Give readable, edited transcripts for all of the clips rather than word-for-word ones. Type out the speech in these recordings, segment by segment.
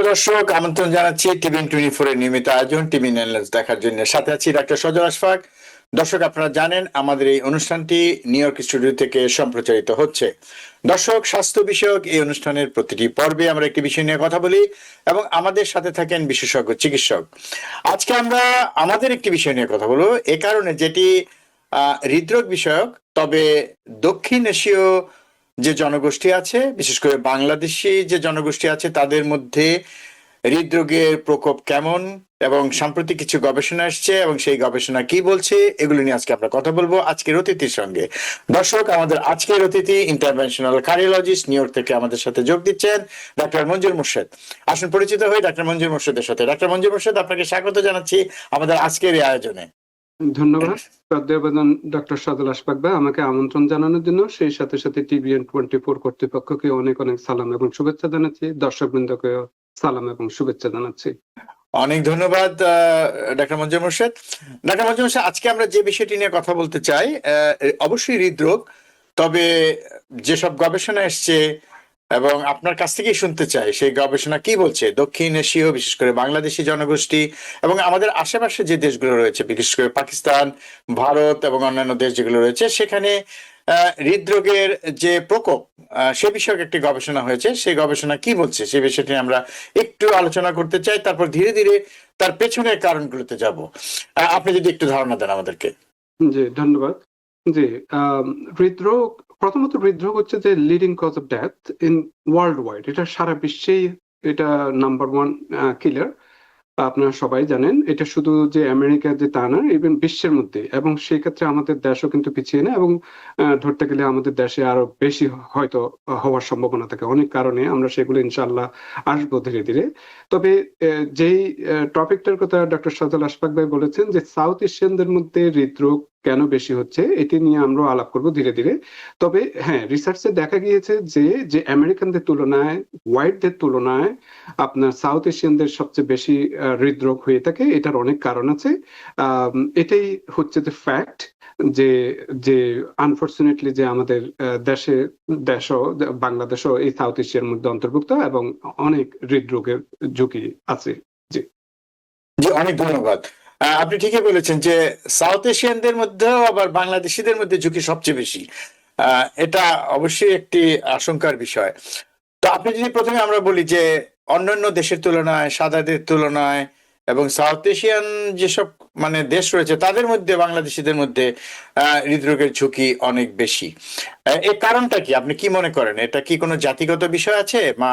সুপ্রিয় দর্শক, আমন্ত্রণ জানাচ্ছি টিভিএন 24 এর নিয়মিত আয়োজন টিভিএন অ্যানালাইসিস দেখার জন্য। সাথে আছি ডাক্তার সজল আশফাক। দর্শক, আপনারা জানেন আমাদের এই অনুষ্ঠানটি নিউ ইয়র্ক স্টুডিও থেকে সম্প্রচারিত হচ্ছে। দর্শক, স্বাস্থ্য বিষয়ক এই অনুষ্ঠানের প্রতিটি পর্বে আমরা একটি বিষয় নিয়ে কথা বলি এবং আমাদের সাথে থাকেন বিশেষজ্ঞ চিকিৎসক। আজকে আমরা আমাদের একটি বিষয় নিয়ে কথা বলবো, এ কারণে যেটি হৃদরোগ বিষয়ক, তবে দক্ষিণ এশীয় যে জনগোষ্ঠী আছে, বিশেষ করে বাংলাদেশি যে জনগোষ্ঠী আছে, তাদের মধ্যে হৃদরোগের প্রকোপ কেমন এবং সাম্প্রতিক কিছু গবেষণা আসছে এবং সেই গবেষণা কি বলছে, এগুলো নিয়ে আজকে আমরা কথা বলবো আজকের অতিথির সঙ্গে। দর্শক, আমাদের আজকের অতিথি ইন্টারভেনশনাল কার্ডিওলজিস্ট, নিউ ইয়র্ক থেকে আমাদের সাথে যোগ দিচ্ছেন ডাক্তার মঞ্জুর মোর্শেদ। আসুন পরিচিত হই ডাক্তার মঞ্জুর মোর্শেদের সাথে। ডাক্তার মঞ্জুর মোর্শেদ, আপনাকে স্বাগত জানাচ্ছি আমাদের আজকের এই আয়োজনে। ধন্যবাদ শ্রদ্ধেয়বাদন ডক্টর সজল আশফাক ভাই, আমাকে আমন্ত্রণ জানানোর জন্য। সেই সাথে সাথে টিভিএন 24 কর্তৃপক্ষকে অনেক অনেক সালাম এবং শুভেচ্ছা জানাচ্ছি, দর্শকবৃন্দকে সালাম এবং শুভেচ্ছা জানাচ্ছি। অনেক ধন্যবাদ ডাক্তার মঞ্জুর মোর্শেদ। ডাক্তার মঞ্জুর মোর্শেদ, আজকে আমরা যে বিষয়টি নিয়ে কথা বলতে চাই অবশ্যই হৃদরোগ, তবে যেসব গবেষণা এসছে এবং আপনার কাছ থেকেই শুনতে চাই সেই গবেষণা কি বলছে দক্ষিণ এশীয়, বিশেষ করে বাংলাদেশি জনগোষ্ঠী এবং আমাদের আশেপাশে যে দেশগুলো রয়েছে, বিশেষ করে পাকিস্তান, ভারত এবং অন্যান্য দেশ যেগুলো রয়েছে, সেখানে হৃদরোগের যে প্রকোপ সে বিষয়ক একটি গবেষণা হয়েছে। সেই গবেষণা কি বলছে সেই বিষয়টি আমরা একটু আলোচনা করতে চাই, তারপর ধীরে ধীরে তার পেছনের কারণগুলোতে যাব। আপনি যদি একটু ধারণা দেন আমাদেরকে। জি, ধন্যবাদ। জি, হৃদরোগ, প্রথমত হৃদরোগ হচ্ছে যে leading cause of death in world wide. এটা সারা বিশ্বেই এটা নাম্বার 1 কিলার। আপনারা সবাই জানেন, এটা শুধু যে আমেরিকা যে তা না, ইভেন বিশ্বের মধ্যে, এবং সেই ক্ষেত্রে আমাদের দেশও কিন্তু পিছিয়ে না, এবং ধরতে গেলে আমাদের দেশে আরো বেশি হয়তো হওয়ার সম্ভাবনা থাকে অনেক কারণে। আমরা সেগুলো ইনশাআল্লাহ আসবো ধীরে ধীরে। তবে যেই টপিকটার কথা ডক্টর সজল আশফাক ভাই বলেছেন যে সাউথ এশিয়ানদের মধ্যে হৃদরোগ কেন বেশি হচ্ছে, এটি নিয়ে আমরা আলাপ করব ধীরে ধীরে। তবে হ্যাঁ, রিসার্চে দেখা গিয়েছে যে আমেরিকানদের তুলনায়, হোয়াইটদের তুলনায় আপনার সাউথ এশিয়ানদের সবচেয়ে বেশি হৃদরোগ হয়ে থাকে। এটার অনেক কারণ আছে। এটাই হচ্ছে যে ফ্যাক্ট, যে যে আনফরচুনেটলি যে আমাদের দেশও, বাংলাদেশও এই সাউথ এশিয়ার মধ্যে অন্তর্ভুক্ত এবং অনেক হৃদরোগের ঝুঁকি আছে। জি জি, অনেক ধন্যবাদ। আপনি ঠিকই বলেছেন যে সাউথ এশিয়ানদের মধ্যেও আবার বাংলাদেশিদের মধ্যে ঝুঁকি সবচেয়ে বেশি। এটা অবশ্যই একটি আশঙ্কার বিষয়। তো আপনি যদি প্রথমে আমরা বলি যে অন্যান্য দেশের তুলনায়, সাদাদের তুলনায় এবং সাউথ এশিয়ান যেসব দেশ রয়েছে, তাদের মধ্যে বাংলাদেশিদের মধ্যে হৃদরোগের ঝুঁকি অনেক বেশি। এর কারণটা কি, আপনি কি মনে করেন? এটা কি কোনো জাতিগত বিষয় আছে, বা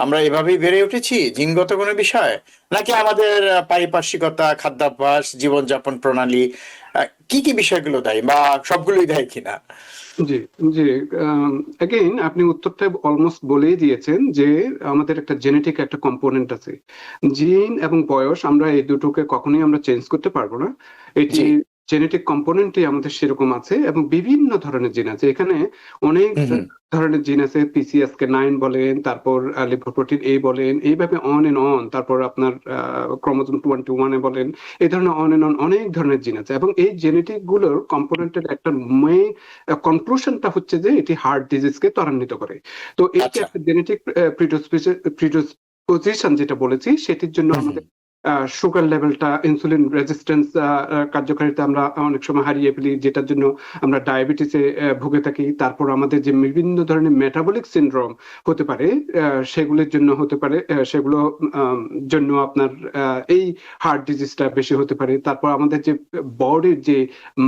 আমরা এভাবেই বেড়ে উঠেছি, জিনগত কোনো বিষয়, নাকি আমাদের পারিপার্শ্বিকতা, খাদ্যাভ্যাস, জীবনযাপন প্রণালী, কি কি বিষয়গুলো দায়ী, বা সবগুলোই দায়ী কিনা? জি জি এগেইন আপনি উত্তরটা অলমোস্ট বলেই দিয়েছেন যে আমাদের একটা জেনেটিক একটা কম্পোনেন্ট আছে। জিন এবং বয়স, আমরা এই দুটোকে কখনোই আমরা চেঞ্জ করতে পারবো না। এটি জেনেটিক কম্পোনেন্টই আমাদের সেরকম আছে, এবং বিভিন্ন ধরনের জিন আছে এখানে। অনেক ধরনের জিন আছে, PCSK9 বলেন, তারপর লিপোপ্রোটিন A বলেন, এইভাবে অন এন্ড অন, তারপর আপনার ক্রোমোজোম 21 বলেন, এই ধরনের অন এন্ড অন অনেক ধরনের জিন আছে। এবং এই জেনেটিক গুলোর কম্পোনেন্টের একটা মেইন কনক্লুশনটা হচ্ছে যে এটি হার্ট ডিজিজকে ত্বরান্বিত করে। তো এই যে একটা জেনেটিক প্রিডিসপোজিশন যেটা বলেছি, সেটির জন্য আমাদের সুগার লেভেলটা, ইনসুলিন রেজিস্ট্যান্স কার্যকারিতা আমরা অনেক সময় হারিয়ে ফেলি, যেটার জন্য আমরা ডায়াবেটিসে ভুগে থাকি। তারপর আমাদের যে বিভিন্ন ধরনের মেটাবলিক সিনড্রোম হতে পারে, সেগুলোর জন্য হতে পারে, সেগুলো জন্য আপনার এই হার্ট ডিজিজটা বেশি হতে পারে। তারপর আমাদের যে বডির যে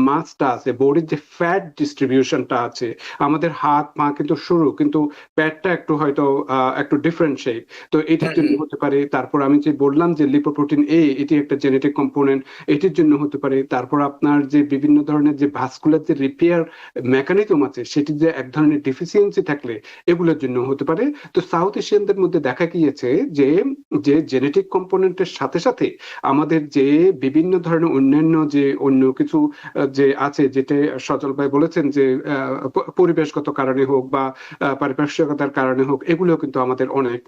মাসটা আছে, বডির যে ফ্যাট ডিস্ট্রিবিউশনটা আছে, আমাদের হাত পা কিন্তু সরু, কিন্তু পেটটা একটু হয়তো একটু ডিফারেন্ট শেপ, তো এটির জন্য হতে পারে। তারপর আমি যে বললাম যে লিপোপ্রোটিন A, এটি একটা জেনেটিক কম্পোনেন্ট, এটির জন্য হতে পারে। তারপর আপনার যে বিভিন্ন ধরনের যে ভাস্কুলার যে রিপেয়ার মেকানিজম আছে, সেটি যে এক ধরনের ডেফিসিয়েন্সি থাকলে এগুলোর জন্য হতে পারে। তো সাউথ এশিয়ানদের মধ্যে দেখা গিয়েছে যে যে জেনেটিক কম্পোনেন্টের সাথে সাথে আমাদের যে বিভিন্ন ধরনের অন্যান্য যে অন্য কিছু যে আছে, যেটা সজল ভাই বলেছেন যে পরিবেশগত কারণে হোক বা পারিপার্শ্বিকতার কারণে হোক, এগুলো কিন্তু আমাদের অনেক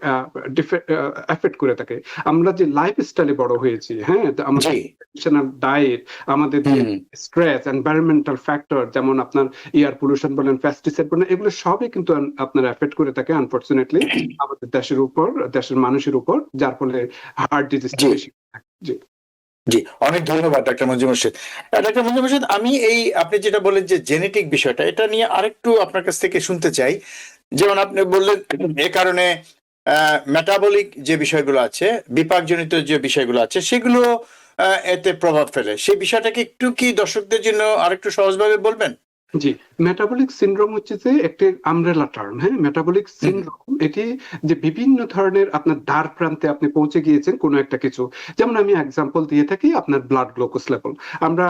এফেক্ট করে থাকে। আমরা যে লাইফ স্টাইলে বড় হয়েছি, হ্যাঁ, আমাদের জি। ডায়েট, আমাদের যে হুম। স্ট্রেস, এনভায়রনমেন্টাল ফ্যাক্টর, যেমন আপনার এয়ার পলিউশন বলেন, পেস্টিসাইড বলেন, এগুলো সবই কিন্তু আপনার এফেক্ট করে থাকে আনফরচুনেটলি আমাদের দেশের উপর, দেশের মানুষের উপর, যার ফলে হার্ট ডিজিজটা জি। বেশি থাকে। জি জি, অনেক ধন্যবাদ ডাক্তার মঞ্জু মোর্শেদ। ডাক্তার মঞ্জু মোর্শেদ, আমি এই আপনি যেটা বললেন যে জেনেটিক বিষয়টা, এটা নিয়ে আরেকটু আপনার কাছ থেকে শুনতে চাই। যেমন আপনি বললেন এ কারণে মেটাবলিক যে বিষয়গুলো আছে, বিপাকজনিত যে বিষয়গুলো আছে, সেগুলো এতে প্রভাব ফেলে। সেই বিষয়টাকে একটু কি দর্শকদের জন্য আরেকটু সহজভাবে বলবেন? জি মেটাবলিক সিনড্রোম হচ্ছে যে একটি আমব্রেলা টার্ম। হ্যাঁ, মেটাবলিক সিনড্রোম এটি যে বিভিন্ন ধরনের আপনার দ্বার প্রান্তে আপনি পৌঁছে গিয়েছেন কোনো একটা কিছু। যেমন আমি এক্সাম্পল দিয়ে থাকি আপনার ব্লাড গ্লুকোজ লেভেল। আমরা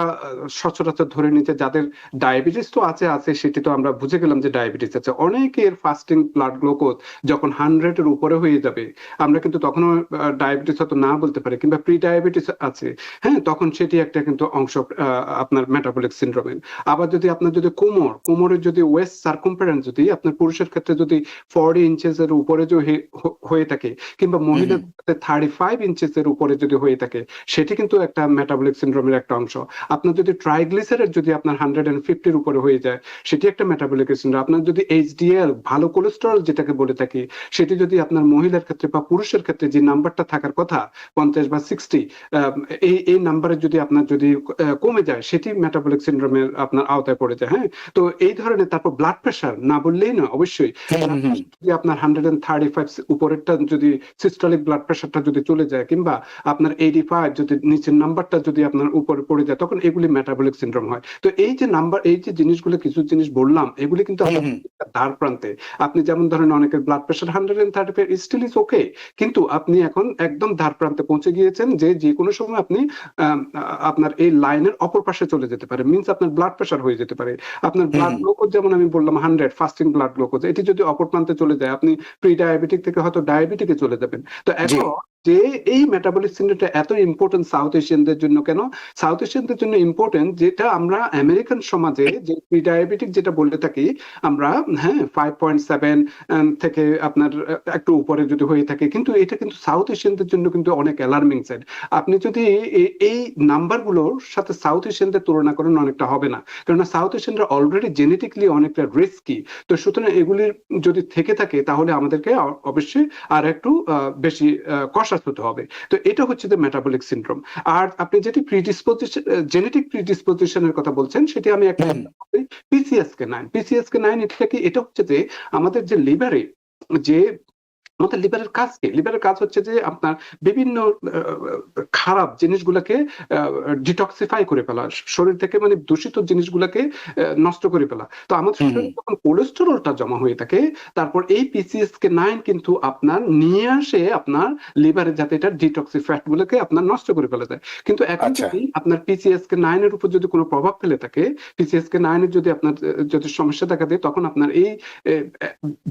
সচরাচর ধরে নিতে, যাদের ডায়াবেটিস তো আছে আছে সেটি তো আমরা বুঝে গেলাম যে ডায়াবেটিস আছে। অনেকের ফাস্টিং ব্লাড গ্লুকোজ যখন 100 এর উপরে হয়ে যাবে, আমরা কিন্তু তখনও ডায়াবেটিস হয়তো না বলতে পারি, কিংবা প্রি ডায়াবেটিস আছে, হ্যাঁ, তখন সেটি একটা কিন্তু অংশ আপনার মেটাবলিক সিনড্রোমের। আবার যদি আপনার যদি কোমরের যদি ওয়েস্ট সার্কামফারেন্স যদি আপনার পুরুষের ক্ষেত্রে যদি 40 ইঞ্চেস এর উপরে যদি হয়ে থাকে, কিংবা মহিলার ক্ষেত্রে 35 ইঞ্চেস এর উপরে যদি হয়ে থাকে, সেটি কিন্তু একটা মেটাবলিক সিনড্রোমের একটা অংশ। আপনার যদি ট্রাইগ্লিসারাইড যদি আপনার 150 এর উপরে হয়ে যায়, সেটি একটা মেটাবলিক সিনড্রোম। আপনার যদি এইচডিএল, ভালো কোলেস্টেরল যেটাকে বলে থাকি, সেটি যদি আপনার মহিলার ক্ষেত্রে বা পুরুষের ক্ষেত্রে যে নাম্বারটা থাকার কথা 50 বা 60, এই নাম্বারে যদি আপনার যদি কমে যায়, সেটি মেটাবলিক সিনড্রোমের আপনার আওতায় পড়ে যায়। হ্যাঁ, তো এই ধরনের। তারপর ব্লাড প্রেশার না বললেই না, অবশ্যই যদি আপনার 135 উপরেরটা যদি সিস্টোলিক ব্লাড প্রেশারটা যদি চলে যায়, কিংবা আপনার 85 যদি নিচের নাম্বারটা যদি আপনার উপরে পড়ে যায়, তখন এগুলি মেটাবলিক সিনড্রোম হয়। তো এই যে নাম্বার, এই যে জিনিসগুলো, কিছু জিনিস বললাম, এগুলি কিন্তু দ্বার প্রান্তে। আপনি যেমন ধরেন অনেকের blood pressure 135 still is okay, কিন্তু আপনি এখন একদম দ্বার প্রান্তে পৌঁছে গিয়েছেন, যে যে কোনো সময় আপনি আপনার এই লাইনের অপর পাশে চলে যেতে পারে, মিন্স আপনার ব্লাড প্রেশার হয়ে যেতে পারে। আপনার ব্লাড গ্লুকোজ, যেমন আমি বললাম 100 ফাস্টিং ব্লাড গ্লুকোজ, এটি যদি অপর প্রান্তে চলে যায়, আপনি প্রি ডায়াবেটিক থেকে হয়তো ডায়াবেটিকে চলে যাবেন। তো এখন যে এই মেটাবলিক সিনড্রোমটা এত ইম্পর্টেন্ট সাউথ এশিয়ানদের জন্য, কেন সাউথ এশিয়ানদের জন্য ইম্পর্টেন্ট, যেটা আমরা আমেরিকান সমাজে যে প্রি ডায়াবেটিক যেটা বলে থাকি আমরা, হ্যাঁ, 5.7 থেকে আপনার একটু উপরে যদি হয়ে থাকে, কিন্তু এটা কিন্তু সাউথ এশিয়ানদের জন্য কিন্তু অনেক অ্যালার্মিং সাইড। আপনি যদি এই নাম্বারগুলোর সাথে সাউথ এশিয়ানদের তুলনা করেন, অনেকটা হবে না, কেননা সাউথ এশিয়ানরা অলরেডি জেনেটিকলি অনেকটা রিস্কি। তো সুতরাং এগুলির যদি থেকে থাকে, তাহলে আমাদেরকে অবশ্যই আর একটু বেশি কষাস হতে হবে। তো এটা হচ্ছে যে মেটাবলিক সিনড্রোম। আর আপনি যেটি প্রিডিসপোজিশন, জেনেটিক প্রিডিসপোজিশনের কথা বলছেন, সেটি আমি একটা PCSK9। PCSK9 এটা কি? এটা হচ্ছে যে আমাদের যে লিভারে যে আমাদের লিভারের কাজ কি? লিভারের কাজ হচ্ছে যে আপনার বিভিন্ন খারাপ জিনিসগুলোকে ডিটক্সিফাই করে ফেলা, শরীর থেকে মানে দূষিত জিনিসগুলোকে নষ্ট করে ফেলা। তো আমাদের শরীরে যখন কোলেস্টেরলটা জমা হয়ে থাকে, তারপর এই PCSK9 কিন্তু আপনার নিয়ে আসে আপনার লিভারে, যাতে এটা ডিটক্সিফ্যাট গুলোকে আপনার নষ্ট করে ফেলা যায়। কিন্তু এখন যদি আপনার PCSK9 এর উপর যদি কোনো প্রভাব ফেলে থাকে, PCSK9 এর যদি আপনার যদি সমস্যা দেখা দেয়, তখন আপনার এই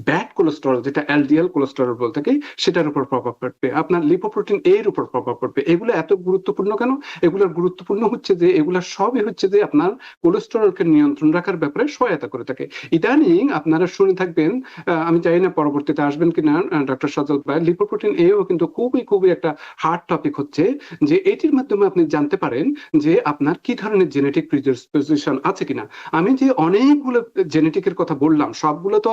ব্যাড কোলেস্টেরল, যেটা LDL কোলেস্টেরল বলতে কি, সেটার উপর প্রভাব পড়বে, আপনার লিপোপ্রোটিন এর উপর প্রভাব পড়বে। এগুলো এত গুরুত্বপূর্ণ কেন? এগুলোর গুরুত্বপূর্ণ হচ্ছে যে এগুলো সবই হচ্ছে যে আপনার কোলেস্টেরলকে নিয়ন্ত্রণ রাখার ব্যাপারে সহায়তা করে থাকে। ইদানিং আপনারা শুনে থাকবেন, আমি জানি না পরবর্তীতে আসবেন কিনা ডক্টর সজল ভাই, লিপোপ্রোটিন এও কিন্তু খুবই খুবই একটা হার্ড টপিক হচ্ছে, যে এটির মাধ্যমে আপনি জানতে পারেন যে আপনার কি ধরনের জেনেটিক প্রিডিসপোজিশন আছে কিনা। আমি যে অনেকগুলো জেনেটিকের কথা বললাম, সবগুলো তো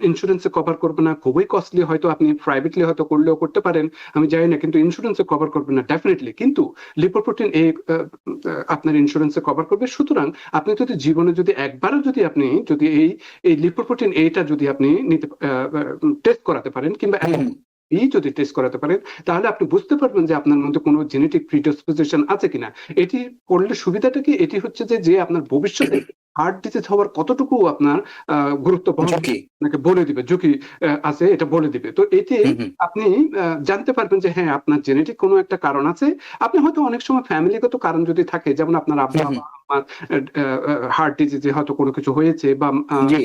ইন্স্যুরেন্সে কভার করবে না, খুবই কস্টলি, হয়তো আপনি প্রাইভেটলি হয়তো করলেও করতে পারেন, আমি জানি না, কিন্তু ইন্স্যুরেন্সে কভার করবে না ডেফিনেটলি। কিন্তু লিপোপ্রোটিন এ আপনার ইন্স্যুরেন্সে কভার করবে। সুতরাং আপনি যদি জীবনে যদি একবারও যদি আপনি যদি এই লিপোপ্রোটিন এটা যদি আপনি নিতে টেস্ট করাতে পারেন, কিংবা যদি টেস্ট করাতে পারেন, তাহলে আপনি বুঝতে পারবেন যে আপনার মধ্যে কোনো জেনেটিক প্রিডিসপোজিশন আছে কিনা। এটি করলে সুবিধাটা কি? এটি হচ্ছে যে আপনার ভবিষ্যতে হার্ট ডিজিজ হওয়ার কতটুকু আপনার গুরুত্ব আপনাকে বলে দিবে, ঝুঁকি আছে এটা বলে দিবে। তো এতে আপনি জানতে পারবেন যে হ্যাঁ, আপনার জেনেটিক কোনো একটা কারণ আছে। আপনি হয়তো অনেক সময় ফ্যামিলিগত কারণ যদি থাকে, যেমন আপনার আব্বা আমার হার্ট ডিজিজে হয়তো কোনো কিছু হয়েছে বা জি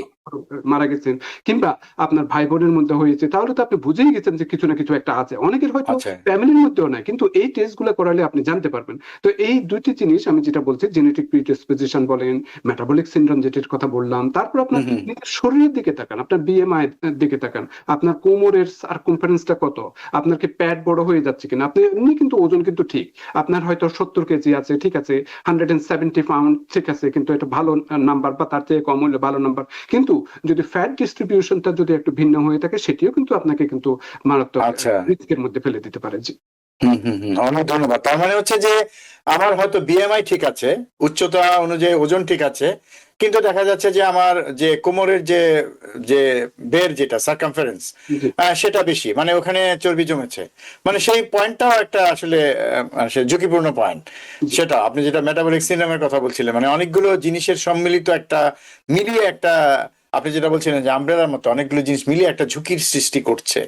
মারা গেছেন, কিংবা আপনার ভাই বোনের মধ্যে হয়েছে, তাহলে তো আপনি বুঝেই গেছেন যে কিছু না কিছু একটা আছে। অনেকের হয়তো আচ্ছা ফ্যামিলির মধ্যেও নাই, কিন্তু এই টেস্ট গুলো করালে আপনি জানতে পারবেন। তো এই দুইটি জিনিস আমি যেটা বলছি, জেনেটিক প্রিডিসপোজিশন বলেন, মেটাবলিক সিনড্রোম যেটির কথা বললাম, তারপর আপনার হুম নিজের শরীরের দিকে তাকান, আপনার বিএমআই দিকে তাকান, আপনার কোমরের সার্কামফারেন্সটা কত, আপনার কি প্যাড বড় হয়ে যাচ্ছে কিনা, আপনি এমনি কিন্তু ওজন কিন্তু ঠিক, আপনার হয়তো 70 কেজি আছে, ঠিক আছে, 170 পাউন্ড, ঠিক আছে, কিন্তু এটা ভালো নাম্বার, বা তার থেকে কম হলে ভালো নাম্বার। কিন্তু যদি ফ্যাট ডিস্ট্রিবিউশনটা যদি একটু ভিন্ন হয়ে থাকে, সেটিও কিন্তু আপনাকে কিন্তু মারাত্মক আচ্ছা রিস্কের মধ্যে ফেলে দিতে পারে। জি অনেক ধন্যবাদ। তার মানে হচ্ছে যে আমার হয়তো বিএমআই ঠিক আছে, উচ্চতা অনুযায়ী ওজন ঠিক আছে, কিন্তু দেখা যাচ্ছে যে আমার যে কোমরের যে যে বের যেটা সার্কামফারেন্স জি সেটা বেশি, মানে ওখানে চর্বি জমেছে, মানে সেই পয়েন্টটাও একটা আসলে সে ঝুঁকিপূর্ণ পয়েন্ট। জি সেটা আপনি যেটা মেটাবলিক সিন্ড্রোমের কথা বলছিলেন, মানে অনেকগুলো জিনিসের সম্মিলিত একটা মিলিয়ে একটা, আপনি যেটা বলছিলেন যে আমব্রেলার মতো অনেকগুলো জিনিস মিলিয়ে একটা ঝুঁকির সৃষ্টি করছে।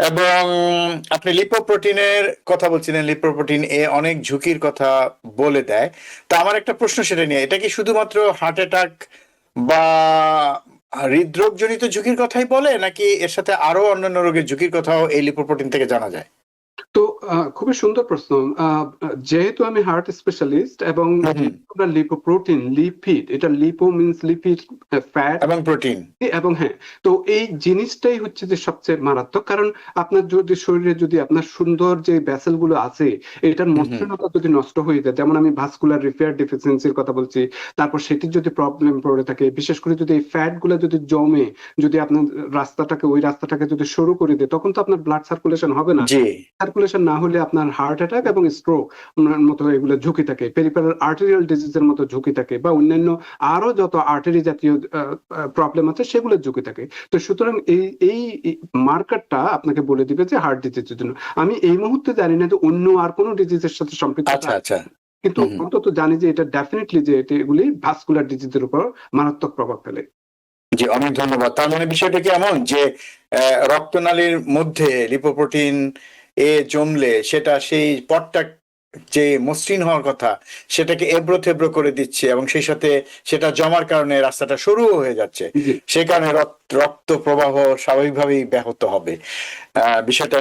এবং আপনি লিপোপ্রোটিনের কথা বলছিলেন, লিপোপ্রোটিন এ অনেক ঝুঁকির কথা বলে দেয়। তা আমার একটা প্রশ্ন সেটা নিয়ে, এটা কি শুধুমাত্র হার্ট অ্যাটাক বা হৃদরোগ জনিত ঝুঁকির কথাই বলে, নাকি এর সাথে আরো অন্যান্য রোগের ঝুঁকির কথাও এই লিপোপ্রোটিন থেকে জানা যায়? তো খুবই সুন্দর প্রশ্ন। যেহেতু আমি হার্ট স্পেশালিস্ট, এবং হুম হুম, যেহেতু আমরা লিপোপ্রোটিন, লিপিড, এটা লিপো মিন্স লিপিড, ফ্যাট এবং প্রোটিন। এবং হ্যাঁ, তো এই জিনিসটাই হচ্ছে যে সবচেয়ে মারাত্মক। কারণ আপনার যদি শরীরে যদি আপনার সুন্দর যে ভেসেল গুলো আছে, এটার হুম হুম, মসৃণতা যদি নষ্ট হয়ে যায়, যেমন আমি ভাস্কুলার রিপেয়ার ডেফিসিয়েন্সির কথা বলছি, তারপর সেটির যদি প্রবলেম পড়ে থাকে, বিশেষ করে যদি এই ফ্যাট গুলো যদি জমে, যদি আপনার ওই রাস্তাটাকে যদি সরু করে দেয়, তখন তো আপনার ব্লাড সার্কুলেশন হবে না। জি সার্কুলেশন না হলে আপনার হার্ট অ্যাটাক এবং স্ট্রোক মতো এগুলো ঝুঁকি থাকে, পেরিফেরাল আর্টেরিয়াল ডিজিজের মতো ঝুঁকি থাকে, বা অন্যান্য আরো যত আর্টারি জাতীয় প্রবলেম আছে সেগুলোর ঝুঁকি থাকে। তো সুতরাং এই এই মার্কারটা আপনাকে বলে দিবে যে হার্ট ডিজিজের জন্য। আমি এই মুহূর্তে জানি না যে অন্য আর কোনো ডিজিজের সাথে সম্পৃক্ততা আচ্ছা আছে, আচ্ছা, কিন্তু হুম হুম। অন্তত জানি যে এটা ডেফিনেটলি যে এগুলি ভাস্কুলার ডিজিজের উপর মারাত্মক প্রভাব ফেলে। জি অনেক ধন্যবাদ। তার মানে বিষয়টা কি এমন যে রক্তনালীর মধ্যে লিপোপ্রোটিন এ জমলে সেটা সেই পটটা যে মসৃণ হওয়ার কথা সেটাকে এবড়ো থেবড়ো করে দিচ্ছে, এবং সেই সাথে সেটা জমার কারণে রাস্তাটা সরু হয়ে যাচ্ছে, জি সেই কারণে রক্ত প্রবাহ স্বাভাবিকভাবেই ব্যাহত হবে। বিষয়টা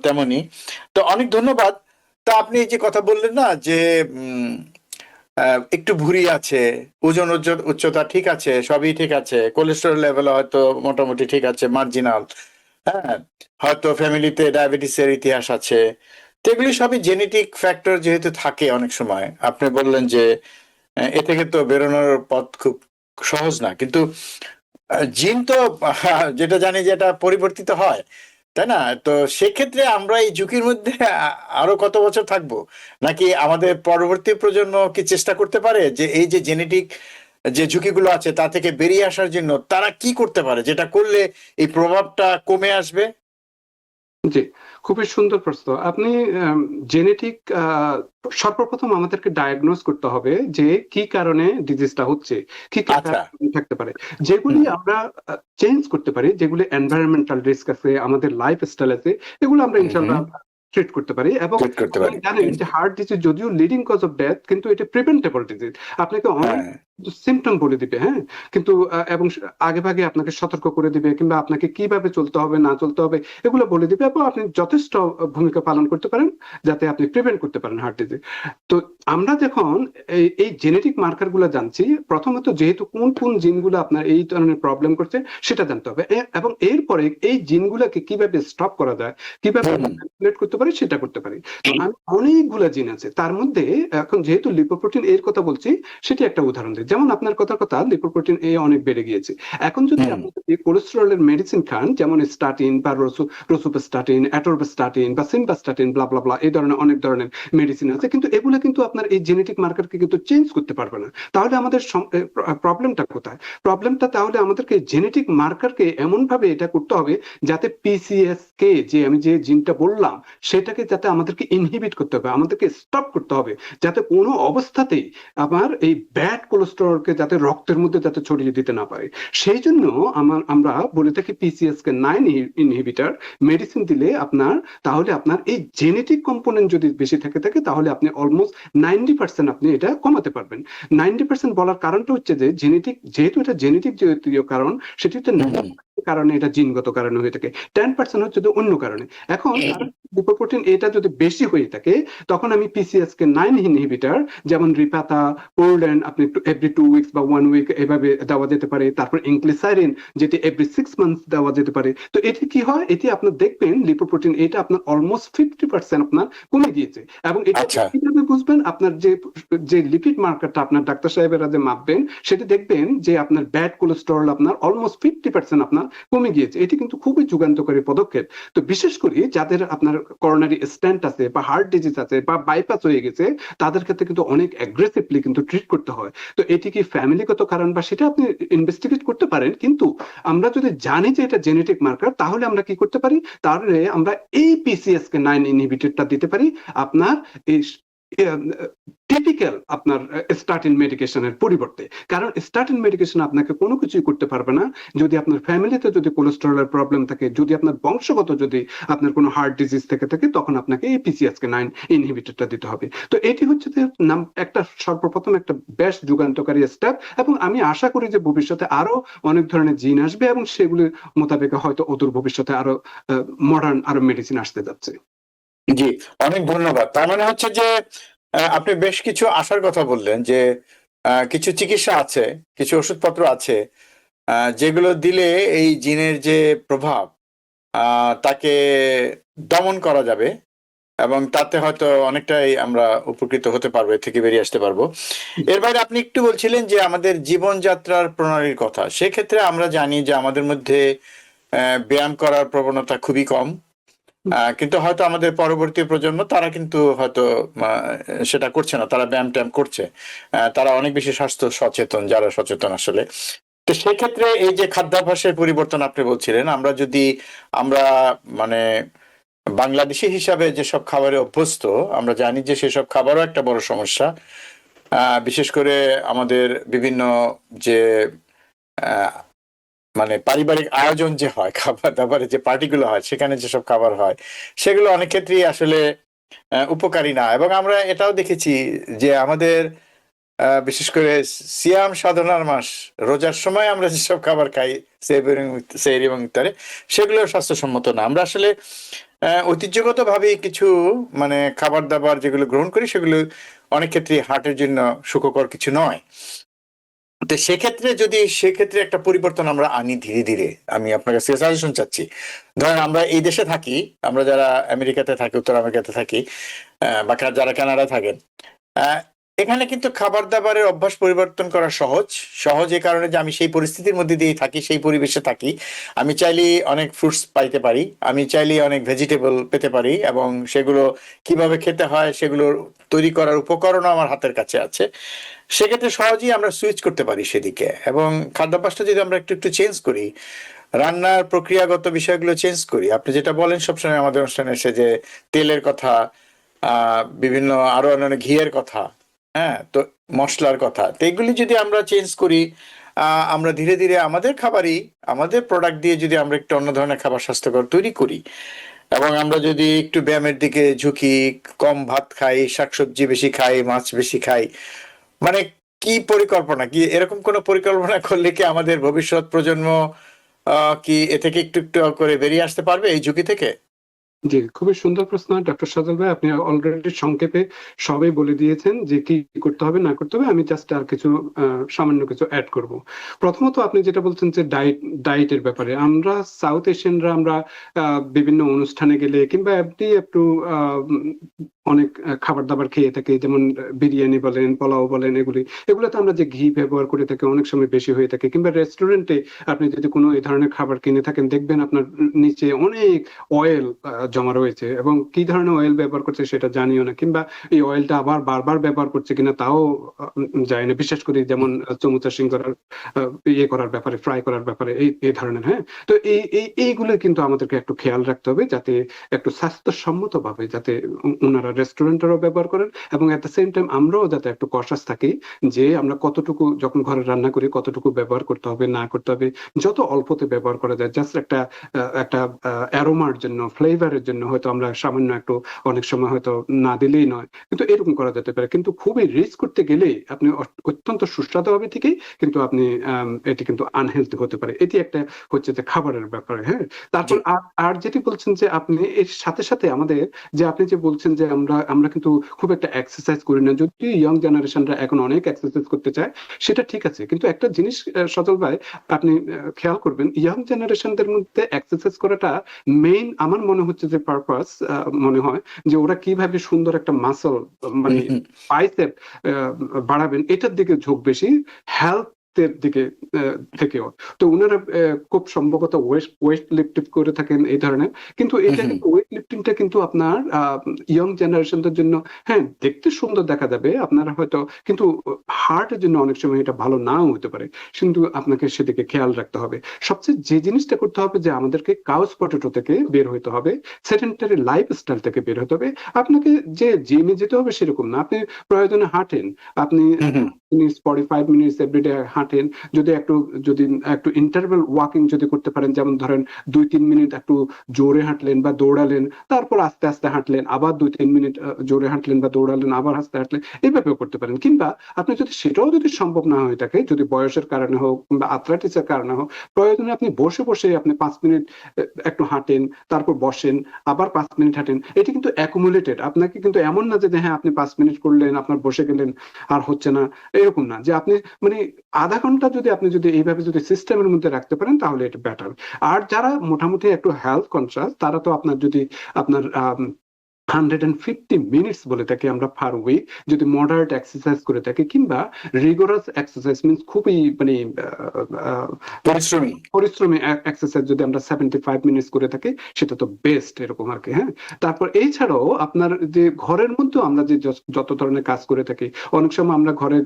তেমনই। তো অনেক ধন্যবাদ। তা আপনি যে কথা বললেন না যে একটু ভুঁড়ি আছে, ওজন উচ্চতা ঠিক আছে, সবই ঠিক আছে, কোলেস্টেরল লেভেল হয়তো মোটামুটি ঠিক আছে, মার্জিনাল, হ্যাঁ, হয়তো ফ্যামিলিতে ডায়াবেটিসের ইতিহাস আছে, তো এগুলি সবই জেনেটিক ফ্যাক্টর যেহেতু থাকে অনেক সময়। আপনি বললেন যে এ থেকে তো বেরোনোর পথ খুব সহজ না, কিন্তু জিন তো যেটা জানি যে এটা পরিবর্তিত হয়, তাই না? তো সেক্ষেত্রে আমরা এই ঝুঁকির মধ্যে আরো কত বছর থাকবো, নাকি আমাদের পরবর্তী প্রজন্ম কি চেষ্টা করতে পারে যে এই যে জেনেটিক যে ঝুঁকিগুলো আছে তা থেকে বেরিয়ে আসার জন্য তারা কি করতে পারে, যেটা করলে এই প্রভাবটা কমে আসবে? জি, খুবই সুন্দর প্রশ্ন। আপনি জেনেটিক, সর্বপ্রথম আমাদেরকে ডায়াগনোজ করতে হবে যে কি কারণে ডিজিজটা হচ্ছে, কি কি আচ্ছা, কারণ থাকতে পারে। যেগুলি হুম, আমরা চেঞ্জ করতে পারি, যেগুলি এনভায়রনমেন্টাল রিস্ক আছে, আমাদের লাইফস্টাইল আছে, এগুলো আমরা হুম হুম, ইনশাআল্লাহ ট্রিট করতে পারি। এবং ট্রিট করতে আপনি পারি। জানেন যে হার্ট ডিজিজ যদিও লিডিং কজ অফ ডেথ, কিন্তু এটা প্রিভেন্টেবল ডিজিজ। আপনাকে অনেক হ্যাঁ, সিম্পটম বলে দিবে, হ্যাঁ, কিন্তু এবং আগেভাগে আপনাকে সতর্ক করে দিবে, কিংবা আপনাকে কিভাবে চলতে হবে না চলতে হবে এগুলো বলে দিবে, এবং আপনি যথেষ্ট ভূমিকা পালন করতে পারেন যাতে আপনি প্রিভেন্ট করতে পারেন হার্ট ডিজিজ। তো আমরা যখন এই জেনেটিক মার্কার গুলো জানছি, প্রথমত যেহেতু কোন কোন জিনগুলো আপনার এই ধরনের প্রবলেম করছে সেটা জানতে হবে, এবং এরপরে এই জিনগুলোকে কিভাবে স্টপ করা যায়, কিভাবে হুম হুম, ম্যানিপুলেট করতে পারি সেটা করতে পারি। তো আমি অনেকগুলা জিন আছে, তার মধ্যে এখন যেহেতু লিপোপ্রোটিন এর কথা বলছি, সেটি একটা উদাহরণ দিই। যেমন আপনার কথার কথা, লিপোপ্রোটিন এ অনেক বেড়ে গিয়েছে। এখন যদি হুম আপনি কোলেস্টেরলের মেডিসিন খান, যেমন স্টাটিন বা রসুপস্টাটিন, অ্যাটোরবাস্টাটিন বা সিম্বাস্টাটিন, ব্লা ব্লা ব্লা, এই ধরনের অনেক ধরনের মেডিসিন আছে, কিন্তু এগুলো কিন্তু আপনার এই জেনেটিক মার্কারকে কিন্তু চেঞ্জ করতে পারবে না। তাহলে আমাদের প্রবলেমটা কোথায়? প্রবলেমটা তাহলে আমাদেরকে জেনেটিক মার্কারকে এমন ভাবে এটা করতে হবে যাতে পিসিএস কে, যে আমি যে জিনটা বললাম, সেটাকে যাতে আমাদেরকে ইনহিবিট করতে হবে, আমাদেরকে স্টপ করতে হবে, যাতে কোনো অবস্থাতেই আমার এই ব্যাড কোলেস্টেরল কোলেস্টেরলকে যাতে রক্তের মধ্যে যাতে ছড়িয়ে দিতে না পারে। সেই জন্য আমরা বলে থাকি PCSK9 ইনহিবিটর মেডিসিন দিলে তাহলে আপনার এই জেনেটিক কম্পোনেন্ট যদি বেশি থাকে তাহলে আপনি অলমোস্ট 90% আপনি এটা কমাতে পারবেন। 90% বলার কারণটা হচ্ছে যে যেহেতু এটা জেনেটিক জাতীয় কারণ, সেটি হচ্ছে কারণে, এটা জিনগত কারণে হয়ে থাকে। 10% হচ্ছে যে অন্য কারণে। এখন লিপোপ্রোটিন এটা যদি বেশি হয়ে থাকে, তখন আমি PCSK9 ইনহিবিটর যেমন রিপাতা, পোরল্যান্ড আপনি এভরি 2 উইকস বা 1 উইক এভাবে দেওয়া যেতে পারে। তারপর ইনক্লিসারিন যেটি এভরি 6 মান্থস দেওয়া যেতে পারে। তো এটি কি হয়, এটি আপনার দেখবেন লিপোপ্রোটিন এটা আপনার অলমোস্ট 50% আপনার কমে গিয়েছে। এবং এটা কিভাবে বুঝবেন, আপনার যে লিপিড মার্কারটা আপনার ডাক্তার সাহেবেরা যে মাপবেন, সেটি দেখবেন যে আপনার ব্যাড কোলেস্টেরল আপনার অলমোস্ট 50% আপনার কমে গিয়েছে। এটি কিন্তু খুবই যুগান্তকারী পদক্ষেপ। তো বিশেষ করে যাদের আপনার করোনারি স্ট্যান্ট আছে বা হার্ট ডিজিজ আছে বা বাইপাস হয়ে গেছে, তাদের ক্ষেত্রে কিন্তু অনেক অ্যাগ্রেসিভলি কিন্তু ট্রিট করতে হয়। তো এটি কি ফ্যামিলিগত কারণ বা সেটা আপনি ইনভেস্টিগেট করতে পারেন, কিন্তু আমরা যদি জানি যে এটা জেনেটিক মার্কার, তাহলে আমরা কি করতে পারি, তাহলে আমরা এই PCSK9 ইনহিবিটরটা দিতে পারি আপনার এই টিপিক্যাল আপনার স্টার্টিন মেডিকেশনের পরিবর্তে। কারণ স্টার্টিন মেডিকেশন আপনাকে কোনো কিছুই করতে পারবে না যদি আপনার ফ্যামিলিতে যদি কোলেস্টেরলের প্রবলেম থাকে, যদি আপনার বংশগত যদি আপনার কোনো হার্ট ডিজিজ থেকে থাকে, তখন আপনাকে এই PCSK9 ইনহিবিটরটা দিতে হবে। তো এটি হচ্ছে যে একটা সর্বপ্রথম একটা বেশ যুগান্তকারী স্টেপ, এবং আমি আশা করি যে ভবিষ্যতে আরো অনেক ধরনের জিন আসবে এবং সেগুলির মোতাবেক হয়তো অদূর ভবিষ্যতে আরো মডার্ন আরো মেডিসিন আসতে যাচ্ছে। জি, অনেক ধন্যবাদ। তার মানে হচ্ছে যে আপনি বেশ কিছু আশার কথা বললেন যে কিছু চিকিৎসা আছে, কিছু ওষুধপত্র আছে যেগুলো দিলে এই জিনের যে প্রভাব তাকে দমন করা যাবে এবং তাতে হয়তো অনেকটাই আমরা উপকৃত হতে পারবো, এর থেকে বেরিয়ে আসতে পারবো। এর বাইরে আপনি একটু বলছিলেন যে আমাদের জীবনযাত্রার প্রণালীর কথা। সেক্ষেত্রে আমরা জানি যে আমাদের মধ্যে ব্যায়াম করার প্রবণতা খুবই কম, কিন্তু হয়তো আমাদের পরবর্তী প্রজন্ম তারা কিন্তু হয়তো সেটা করছে না, তারা ব্যায়াম ট্যায়াম করছে, তারা অনেক বেশি স্বাস্থ্য সচেতন, যারা সচেতন আসলে। তো সেক্ষেত্রে এই যে খাদ্যাভ্যাসের পরিবর্তন আপনি বলছিলেন, আমরা মানে বাংলাদেশি হিসাবে যেসব খাবারে অভ্যস্ত, আমরা জানি যে সেসব খাবারও একটা বড় সমস্যা। বিশেষ করে আমাদের বিভিন্ন যে মানে পারিবারিক আয়োজন যে হয়, খাবার দাবারের যে পার্টিগুলো হয়, সেখানে যেসব খাবার হয়, সেগুলো অনেক ক্ষেত্রেই আসলে উপকারী না। এবং আমরা এটাও দেখেছি যে আমাদের বিশেষ করে সিয়াম সাধনার মাস, রোজার সময় আমরা যেসব খাবার খাই, সেহরি এবং ইফতারে, সেগুলো স্বাস্থ্যসম্মত না। আমরা আসলে ঐতিহ্যগত ভাবে কিছু মানে খাবার দাবার যেগুলো গ্রহণ করি, সেগুলো অনেক ক্ষেত্রে হার্টের জন্য সুখকর কিছু নয়। তো সেক্ষেত্রে একটা পরিবর্তন আমরা আনি ধীরে ধীরে। আমি আপনার কাছে সাজেশন চাচ্ছি। ধরেন আমরা এই দেশে থাকি, আমরা যারা আমেরিকাতে থাকি, উত্তর আমেরিকাতে থাকি, বা যারা কানাডায় থাকেন, এখানে কিন্তু খাবার দাবারের অভ্যাস পরিবর্তন করা সহজ এই কারণে যে আমি সেই পরিস্থিতির মধ্যে দিয়ে থাকি, সেই পরিবেশে থাকি। আমি চাইলেই অনেক ফ্রুটস পাইতে পারি, আমি চাইলেই অনেক ভেজিটেবল পেতে পারি, এবং সেগুলো কিভাবে খেতে হয় সেগুলো তৈরি করার উপকরণও আমার হাতের কাছে আছে। সেক্ষেত্রে সহজেই আমরা সুইচ করতে পারি সেদিকে। এবং খাদ্যাভ্যাসটা যদি আমরা একটু চেঞ্জ করি, রান্নার প্রক্রিয়াগত বিষয়গুলো চেঞ্জ করি, আপনি যেটা বলেন সবসময় আমাদের অনুষ্ঠানে এসে, যে তেলের কথা, বিভিন্ন আরো অন্যান্য ঘিয়ের কথা, হ্যাঁ, তো মশলার কথা, তো এগুলি যদি আমরা চেঞ্জ করি, আমরা ধীরে ধীরে আমাদের খাবারই, আমাদের প্রোডাক্ট দিয়ে যদি আমরা একটু অন্য ধরনের খাবার স্বাস্থ্যকর তৈরি করি, এবং আমরা যদি একটু ব্যায়ামের দিকে ঝুঁকি, কম ভাত খাই, শাকসবজি বেশি খাই, মাছ বেশি খাই, মানে কি পরিকল্পনা, কি এরকম কোন পরিকল্পনা করলে কি আমাদের ভবিষ্যৎ প্রজন্ম কি এ থেকে একটু একটু করে বেরিয়ে আসতে পারবে এই ঝুঁকি থেকে? জি, খুবই সুন্দর প্রশ্ন ডক্টর সজল ভাই। আপনি অলরেডি সংক্ষেপে সবই বলে দিয়েছেন যে কি করতে হবে না করতে হবে। আমি জাস্ট আর কিছু সামান্য কিছু অ্যাড করব। প্রথমত আপনি যেটা বলছেন যে ডায়েটের ব্যাপারে, আমরা সাউথ এশিয়ানরা আমরা বিভিন্ন অনুষ্ঠানে গেলে কিংবা এমনি একটু অনেক খাবার দাবার খেয়ে থাকি, যেমন বিরিয়ানি বলেন, পোলাও বলেন, এগুলোতে আমরা যে ঘি ব্যবহার করে থাকি অনেক সময় বেশি হয়ে থাকে। কিংবা রেস্টুরেন্টে আপনি যদি কোনো এই ধরনের খাবার কিনে থাকেন, দেখবেন আপনার নিচে অনেক অয়েল জমা রয়েছে এবং কি ধরনের অয়েল ব্যবহার করছে সেটা জানিও না, কিংবা এই অয়েলটা আবার বারবার ব্যবহার করছে কিনা তাও জানি না, বিশেষ করে যেমন চমুচা সিঙ্গারার ইয়ে করার ব্যাপারে, ফ্রাই করার ব্যাপারে, এই ধরনের। হ্যাঁ, তো এইগুলো কিন্তু আমাদেরকে একটু খেয়াল রাখতে হবে যাতে একটু স্বাস্থ্যসম্মত ভাবে যাতে ওনারা রেস্টুরেন্টেরও ব্যবহার করেন এবং এট দ্য সেম টাইম আমরাও যাতে একটু কশাস থাকি যে আমরা কতটুকু যখন ঘরে রান্না করি কতটুকু ব্যবহার করতে হবে না করতে হবে, যত অল্পতে ব্যবহার করা যায়, জাস্ট একটা অ্যারোমার জন্য, ফ্লেভারের জন্য হয়তো আমরা সামান্য একটু অনেক সময় হয়তো না দিলেই নয়, কিন্তু এরকম করা যেতে পারে। কিন্তু খুবই রিস্ক করতে গেলে আপনি অত্যন্ত সুস্বাদু হবে ঠিকই, কিন্তু আপনি এটি কিন্তু আনহেলথি হতে পারে। এটি একটা হচ্ছে যে খাবারের ব্যাপারে। হ্যাঁ, তারপর জি। আর যেটি বলছেন যে আপনি এর সাথে সাথে আমাদের যে আপনি যে বলছেন যে আমরা কিন্তু খুব একটা এক্সারসাইজ করি না, যদি ইয়ং জেনারেশনরা এখন অনেক এক্সারসাইজ করতে চায় সেটা ঠিক আছে, কিন্তু একটা জিনিস সজল ভাই আপনি খেয়াল করবেন, ইয়ং জেনারেশনদের মধ্যে এক্সারসাইজ করাটা মেইন আমার মনে হচ্ছে যে পারপাস মনে হয় যে ওরা কিভাবে সুন্দর একটা মাসল মানে বাইসেপ বাড়াবেন এটার দিকে ঝোঁক বেশি, হেলথ এর দিকে থেকেও। তো ওনারা খুব সম্ভবত ওয়েট লিফটিং করে থাকেন এই ধরনের, কিন্তু এটা কিন্তু ওয়েট লিফটিংটা কিন্তু আপনার ইয়ং জেনারেশনদের জন্য হ্যাঁ দেখতে সুন্দর দেখা যাবে আপনারা হয়তো, কিন্তু হার্টের জন্য অনেক সময় এটা ভালো নাও হতে পারে, কিন্তু আপনাকে সেদিকে খেয়াল রাখতে হবে। সবচেয়ে যে জিনিসটা করতে হবে যে আমাদেরকে কাউচ পটেটো থেকে বের হতে হবে, সেডেন্টারি লাইফস্টাইল থেকে বের হতে হবে। আপনাকে যে জিমে যেতে হবে সেরকম না, আপনি প্রয়োজনে হাঁটেন, আপনি 45 মিনিটস এভরিডে হাঁটেন, যদি একটু ইন্টারভ্যাল ওয়াকিং যদি করতে পারেন, যেমন ধরেন 2-3 মিনিট একটু জোরে হাঁটলেন বা দৌড়ালেন, তারপর আস্তে আস্তে হাঁটলেন, আবার 2-3 মিনিট জোরে হাঁটলেন বা দৌড়ালেন, আবার আস্তে হাঁটলেন, এইভাবেও করতে পারেন। কিংবা আপনি যদি সেটাও যদি সম্ভব না হয়ে থাকে, যদি বয়সের কারণে হোক কিংবা আর্থ্রাইটিসের কারণে হোক, প্রয়োজনে আপনি বসে বসে আপনি 5 মিনিট একটু হাঁটেন, তারপর বসেন, আবার 5 মিনিট হাঁটেন। এটি কিন্তু অ্যাকুমুলেটেড, আপনাকে কিন্তু এমন না যে হ্যাঁ আপনি 5 মিনিট করলেন আপনার বসে গেলেন আর হচ্ছে না, এরকম না যে আপনি মানে আধা ঘন্টা যদি এইভাবে যদি সিস্টেমের মধ্যে রাখতে পারেন তাহলে এটা বেটার। আর যারা মোটামুটি একটু হেলথ কনসিয়াস তারা তো আপনার 150 মিনিটস বলে থাকি আমরা পার উইক, যদি মডারেট এক্সারসাইজ করে থাকি কিংবা রিগোরাস এক্সারসাইজ মিন্স খুবই মানে পরিশ্রমী এক্সারসাইজ যদি আমরা 75 মিনিটস করে থাকি সেটা তো বেস্ট, এরকম আর কি। হ্যাঁ, তারপর এছাড়াও আপনার যে ঘরের মধ্যে আমরা যে যত ধরনের কাজ করে থাকি, অনেক সময় আমরা ঘরে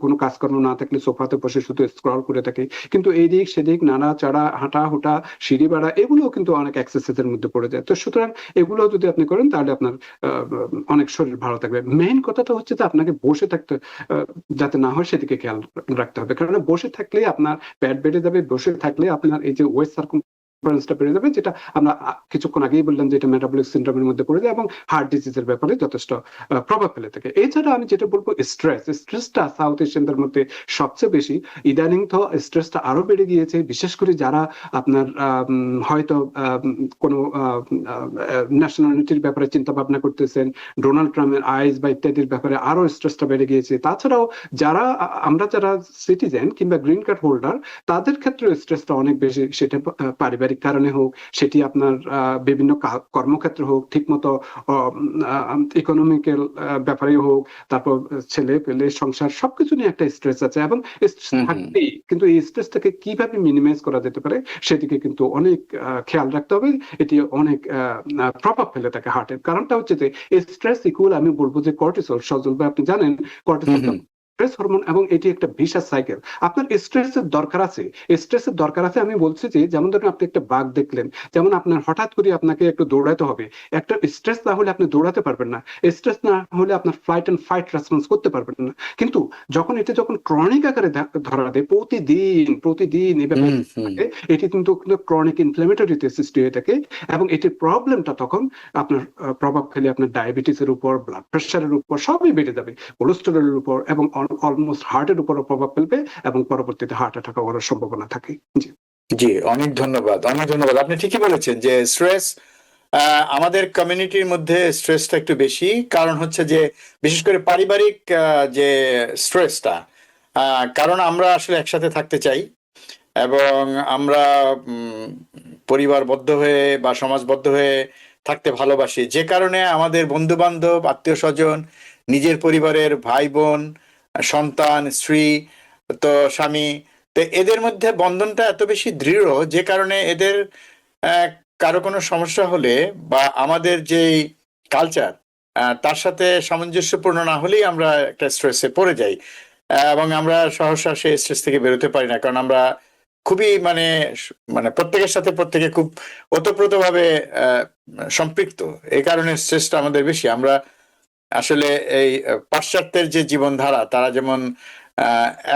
কোনো কাজকর্ম না থাকলে সোফাতে বসে শুধু স্ক্রল করে থাকি, কিন্তু এইদিক সেদিক নাড়া চাড়া হাঁটা হুটা সিঁড়ি বাড়া এগুলোও কিন্তু অনেক এক্সারসাইজের মধ্যে পড়ে যায়। তো সুতরাং এগুলো যদি আপনি করেন তাহলে আপনার অনেক শরীর ভালো থাকবে। মেইন কথাটা হচ্ছে যে আপনাকে বসে থাকতে যাতে না হয় সেদিকে খেয়াল রাখতে হবে, কারণ বসে থাকলে আপনার পেট বেড়ে যাবে, বসে থাকলে আপনার এই যে ওয়েস্ট সার্কামফারেন্সটা বেড়ে যাবে, যেটা আমরা কিছুক্ষণ আগেই বললাম যে এটা মেটাবলিক সিনড্রোমের মধ্যে পড়ে যায় এবং হার্ট ডিজিজের ব্যাপারে যথেষ্ট প্রভাব ফেলে থাকে। এছাড়া আমি যেটা বলবো স্ট্রেসটা সাউথ এশিয়ানদের মধ্যে সবচেয়ে বেশি, ইদানিং তো স্ট্রেসটা আরো বেড়ে গিয়েছে, বিশেষ করে যারা আপনার হয়তো কোনো ন্যাশনালিটির ব্যাপারে চিন্তা ভাবনা করতেছেন, ডোনাল্ড ট্রাম্পের আইস বা ইত্যাদির ব্যাপারে আরো স্ট্রেসটা বেড়ে গিয়েছে। তাছাড়াও আমরা যারা সিটিজেন কিংবা গ্রিন কার্ড হোল্ডার তাদের ক্ষেত্রে স্ট্রেসটা অনেক বেশি, সেটা পারিবারিক কারণে হোক, সেটি আপনার বিভিন্ন কর্মক্ষেত্রে হোক, ঠিকমতো ইকোনমিক্যাল ব্যাপারে হোক, তারপর ছেলে পেলে সংসার সবকিছু নিয়ে একটা স্ট্রেস আছে এবং থাকবেই, কিন্তু এই স্ট্রেসটাকে কিভাবে মিনিমাইজ করা যেতে পারে সেদিকে কিন্তু অনেক খেয়াল রাখতে হবে। এটি অনেক প্রভাব ফেলে থাকে হার্টের। কারণটা হচ্ছে যে স্ট্রেস ইকুয়াল আমি বলবো যে কর্টিসল। সজল ভাই আপনি জানেন কর্টিসল স্ট্রেস হরমোন এবং এটি একটা ভিশাস সাইকেল। আপনার স্ট্রেসের দরকার আছে, আমি বলছি যে যেমন ধরুন আপনি একটা বাঘ দেখলেন, যেমন আপনার হঠাৎ করে আপনাকে একটু দৌড়াতে হবে, একটা স্ট্রেস না হলে আপনি দৌড়াতে পারবেন না, স্ট্রেস না হলে আপনার ফ্লাইট এন্ড ফাইট রেসপন্স করতে পারবেন না। কিন্তু যখন ক্রনিক আকারে ধরা দেয় প্রতিদিন এই ব্যাপারে, এটি কিন্তু ক্রনিক ইনফ্ল্যামেটরিতে সৃষ্টি হয়ে থাকে এবং এটির প্রবলেমটা তখন আপনার প্রভাব ফেলে আপনার ডায়াবেটিসের উপর, ব্লাড প্রেশারের উপর, সবই বেড়ে যাবে, কোলেস্টেরলের উপর এবং অলমোস্ট হার্টের উপরও প্রভাব ফেলবে এবং পরবর্তীতে হার্ট অ্যাটাক হওয়ার সম্ভাবনা থাকে। জি জি, অনেক ধন্যবাদ। আপনি ঠিকই বলেছেন যে স্ট্রেস আমাদের কমিউনিটির মধ্যে স্ট্রেসটা একটু বেশি, কারণ হচ্ছে যে বিশেষ করে পারিবারিক যে স্ট্রেসটা, কারণ আমরা আসলে একসাথে থাকতে চাই এবং আমরা পরিবারবদ্ধ হয়ে বা সমাজবদ্ধ হয়ে থাকতে ভালোবাসি, যে কারণে আমাদের বন্ধু বান্ধব, আত্মীয় স্বজন, নিজের পরিবারের ভাই বোন, সন্তান, স্ত্রী, তো স্বামী, তো এদের মধ্যে বন্ধনটা এত বেশি দৃঢ় যে কারণে এদের কারো কোনো সমস্যা হলে বা আমাদের যেই কালচার তার সাথে সামঞ্জস্যপূর্ণ না হলেই আমরা একটা স্ট্রেসে পড়ে যাই, এবং আমরা সহসা সেই স্ট্রেস থেকে বেরোতে পারি না, কারণ আমরা খুবই মানে প্রত্যেকের সাথে প্রত্যেকে খুব ওতপ্রোতভাবে সম্পৃক্ত। এই কারণে স্ট্রেসটা আমাদের বেশি। আমরা আসলে এই পাশ্চাত্যের যে জীবনধারা, তারা যেমন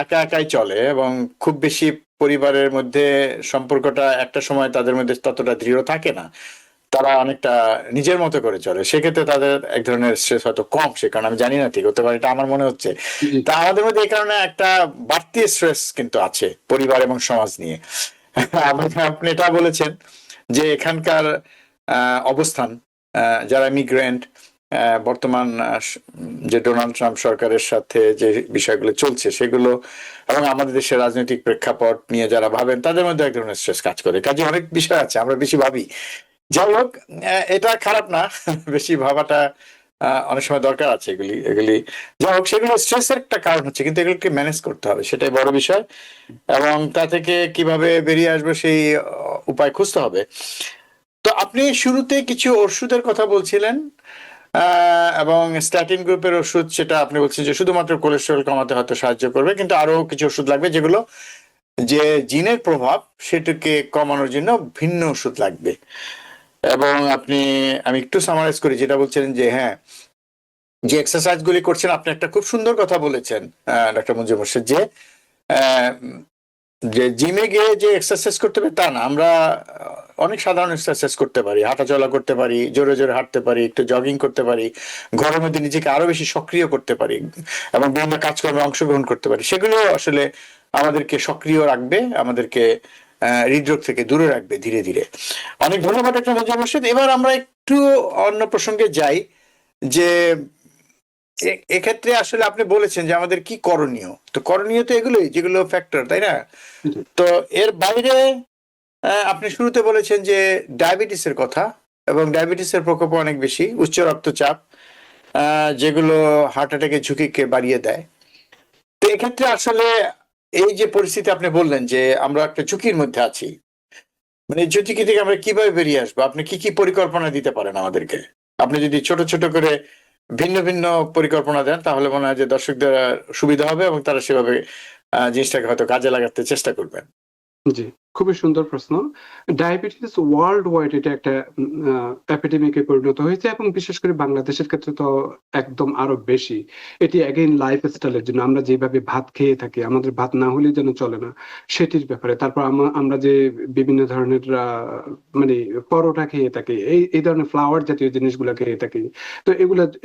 একা একাই চলে এবং খুব বেশি পরিবারের মধ্যে সম্পর্কটা একটা সময় তাদের মধ্যে ততটা দৃঢ় থাকে না, তারা অনেকটা নিজের মতো করে চলে, সেক্ষেত্রে তাদের এক ধরনের স্ট্রেস হয়তো কম, সে কারণে আমি জানি না, ঠিক হতে পারে, এটা আমার মনে হচ্ছে। জি তা আমাদের মধ্যে এই কারণে একটা বাড়তি স্ট্রেস কিন্তু আছে পরিবার এবং সমাজ নিয়ে। আপনি এটা বলেছেন যে এখানকার অবস্থান, যারা মিগ্রেন্ট, বর্তমান যে ডোনাল্ড ট্রাম্প সরকারের সাথে যে বিষয়গুলো চলছে সেগুলো, এবং আমাদের দেশের রাজনৈতিক প্রেক্ষাপট নিয়ে যারা ভাবেন, তাদের মধ্যে এক ধরনের স্ট্রেস কাজ করে। কাজে অনেক বিষয় আছে, আমরা বেশি ভাবি। যাই হোক, এটা খারাপ না, বেশি ভাবাটা অনেক সময় দরকার আছে। এগুলি যাই হোক, সেগুলো স্ট্রেসের একটা কারণ হচ্ছে, কিন্তু এগুলোকে ম্যানেজ করতে হবে, সেটাই বড় বিষয়। এবং তা থেকে কিভাবে বেরিয়ে আসবে সেই উপায় খুঁজতে হবে। তো আপনি শুরুতে কিছু ওষুধের কথা বলছিলেন, এবং স্ট্যাটিন গ্রুপের ওষুধ, সেটা আপনি বলছেন যে শুধুমাত্র কোলেস্টেরল কমাতে হয়তো সাহায্য করবে, কিন্তু আরো কিছু ওষুধ লাগবে যেগুলো যে জিনের প্রভাব সেটাকে কমানোর জন্য ভিন্ন ওষুধ লাগবে। এবং আমি একটু সামারাইজ করি, যেটা বলছিলেন যে হ্যাঁ, যে এক্সারসাইজ গুলি করছেন, আপনি একটা খুব সুন্দর কথা বলেছেন ডক্টর মঞ্জুর মোর্শেদ, যে জিমে গিয়ে যে এক্সারসাইজ করতে হবে তা না, আমরা অনেক সাধারণ এক্সারসাইজ করতে পারি, হাঁটাচলা করতে পারি, জোরে জোরে হাঁটতে পারি, একটু জগিং করতে পারি, ঘরের মধ্যে নিজেকে আরো বেশি সক্রিয় করতে পারি, এবং বিভিন্ন কাজকর্মে অংশগ্রহণ করতে পারি। সেগুলো আসলে আমাদেরকে সক্রিয় রাখবে, আমাদেরকে হৃদরোগ থেকে দূরে রাখবে ধীরে ধীরে। অনেক ধন্যবাদ ডক্টর মঞ্জুর মোর্শেদ। এবার আমরা একটু অন্য প্রসঙ্গে যাই, যে এক্ষেত্রে আসলে আপনি বলেছেন যে আমাদের কি করণীয়। তো করণীয় তো এগুলোই যেগুলো ফ্যাক্টর, তাই না? তো এর বাইরে আপনি শুরুতে বলেছেন যে ডায়াবেটিসের কথা, এবং ডায়াবেটিসের প্রকোপ অনেক বেশি, উচ্চ রক্তচাপ, যেগুলো হার্ট অ্যাটাকের ঝুঁকিকে বাড়িয়ে দেয়। তো এক্ষেত্রে আসলে এই যে পরিস্থিতি আপনি বললেন যে আমরা একটা ঝুঁকির মধ্যে আছি, মানে এই ঝুঁকি থেকে আমরা কিভাবে বেরিয়ে আসবো, আপনি কি কি পরিকল্পনা দিতে পারেন আমাদেরকে? আপনি যদি ছোট ছোট করে ভিন্ন ভিন্ন পরিকল্পনা দেন, তাহলে মনে হয় যে দর্শকদের সুবিধা হবে, এবং তারা সেভাবে জিনিসটাকে হয়তো কাজে লাগাতে চেষ্টা করবেন। জি, খুবই সুন্দর প্রশ্ন। ডায়াবেটিস ওয়ার্ল্ড ওয়াইড এটা একটা এপিডেমিকে পরিণত হয়েছে, এবং বিশেষ করে বাংলাদেশের ক্ষেত্রে তো একদম আরো বেশি। এটি অ্যাগেইন লাইফস্টাইলের জন্য, আমরা যেভাবে ভাত খেয়ে থাকি, আমাদের ভাত না হলে যেন চলে না, সেটির ব্যাপারে। তারপর আমরা যে বিভিন্ন ধরনের মানে পরোটা খেয়ে থাকি, এই ধরনের ফ্লাওয়ার জাতীয় জিনিসগুলো খেয়ে থাকি, তো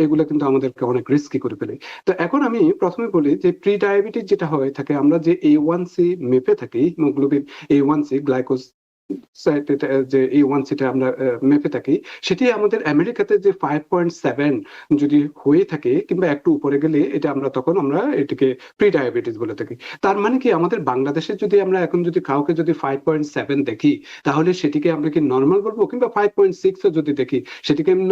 এগুলা কিন্তু আমাদেরকে অনেক রিস্কি করে ফেলে। তো এখন আমি প্রথমে বলি যে প্রি ডায়াবেটিস যেটা হয়ে থাকে, আমরা যে A1C মেপে থাকি, হিমোগ্লোবিন A1C, গ্লাইকোজ যে A1C আমরা মেপে থাকি, সেটি আমাদের আমেরিকাতে যে 5.7 যদি হয়ে থাকে কিংবা একটু উপরে গেলে, এটা আমরা এটাকে প্রি ডায়াবেটিস বলে থাকি। তার মানে কি, আমাদের বাংলাদেশে যদি আমরা এখন যদি কাউকে যদি 5.7 দেখি, তাহলে সেটিকে আমরা কি নর্মাল বলবো? কিংবা 5.6 যদি দেখি, সেটিকে আমি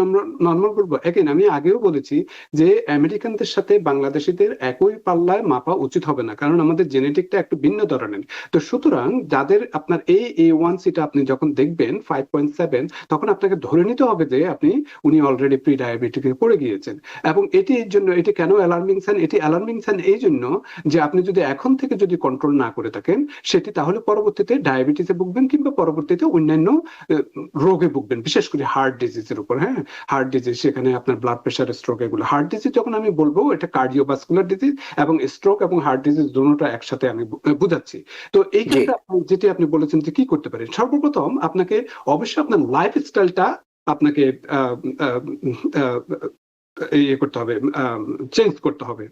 নর্মাল বলবো? এগেন আমি আগেও বলেছি যে আমেরিকানদের সাথে বাংলাদেশিদের একই পাল্লায় মাপা উচিত হবে না, কারণ আমাদের জেনেটিকটা একটু ভিন্ন ধরনের। তো সুতরাং যাদের আপনার এই A1C-টা আপনি যখন দেখবেন 5.7, তখন আপনাকে ধরে নিতে হবে যে উনি অলরেডি প্রি ডায়াবেটিকে পড়ে গিয়েছেন। এবং এটি কেন অ্যালার্মিং সাইন? এটি অ্যালার্মিং সাইন এই জন্য যে আপনি যদি এখন থেকে যদি কন্ট্রোল না করে থাকেন, সেটি তাহলে পরবর্তীতে ডায়াবেটিসে ভুগবেন, কিংবা পরবর্তীতে অন্যান্য রোগে ভুগবেন, বিশেষ করে হার্ট ডিজিজের উপর। হ্যাঁ, হার্ট ডিজিজ, সেখানে আপনার ব্লাড প্রেশার, স্ট্রোক, এগুলো। হার্ট ডিজিজ যখন আমি বলবো, এটা কার্ডিওভাস্কুলার ডিজিজ, এবং স্ট্রোক এবং হার্ট ডিজিজ দুটোটা একসাথে আমি বুঝাচ্ছি। তো এই ক্ষেত্রে যেটি আপনি বলেছেন যে কি করতে পারেন, সর্বপ্রথম আপনাকে অবশ্যই আপনার লাইফস্টাইলটা আপনাকে ইয়ে করতে হবে, চেঞ্জ করতে হবে।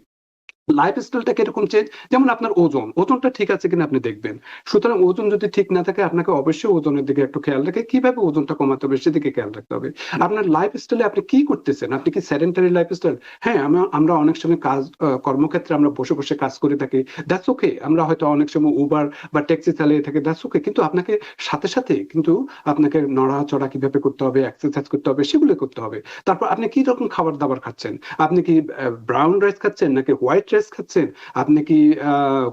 লাইফস্টাইলটা কিরকম চেঞ্জ? যেমন আপনার ওজনটা ঠিক আছে কিনা আপনি দেখবেন। সুতরাং ওজন যদি ঠিক না থাকে, আপনাকে অবশ্যই ওজনের দিকে একটু খেয়াল রেখে কিভাবে ওজনটা কমাতে হবে সেদিকে খেয়াল রাখতে হবে। আপনার লাইফস্টাইলে আপনি কি করতেছেন? আপনি কি সেডেন্টারি লাইফস্টাইল? হ্যাঁ, আমরা অনেক সময় কর্মক্ষেত্রে আমরা বসে বসে কাজ করে থাকি, দ্যাটস ওকে। আমরা হয়তো অনেক সময় উবার বা ট্যাক্সি চালিয়ে থাকি, দ্যাটস ওকে। কিন্তু আপনাকে সাথে কিন্তু আপনাকে নড়াচড়া কিভাবে করতে হবে, এক্সারসাইজ করতে হবে, সেগুলো করতে হবে। তারপর আপনি কি রকম খাবার দাবার খাচ্ছেন? আপনি কি ব্রাউন রাইস খাচ্ছেন, নাকি হোয়াইট স্ট্রেস খাচ্ছেন, আপনি কি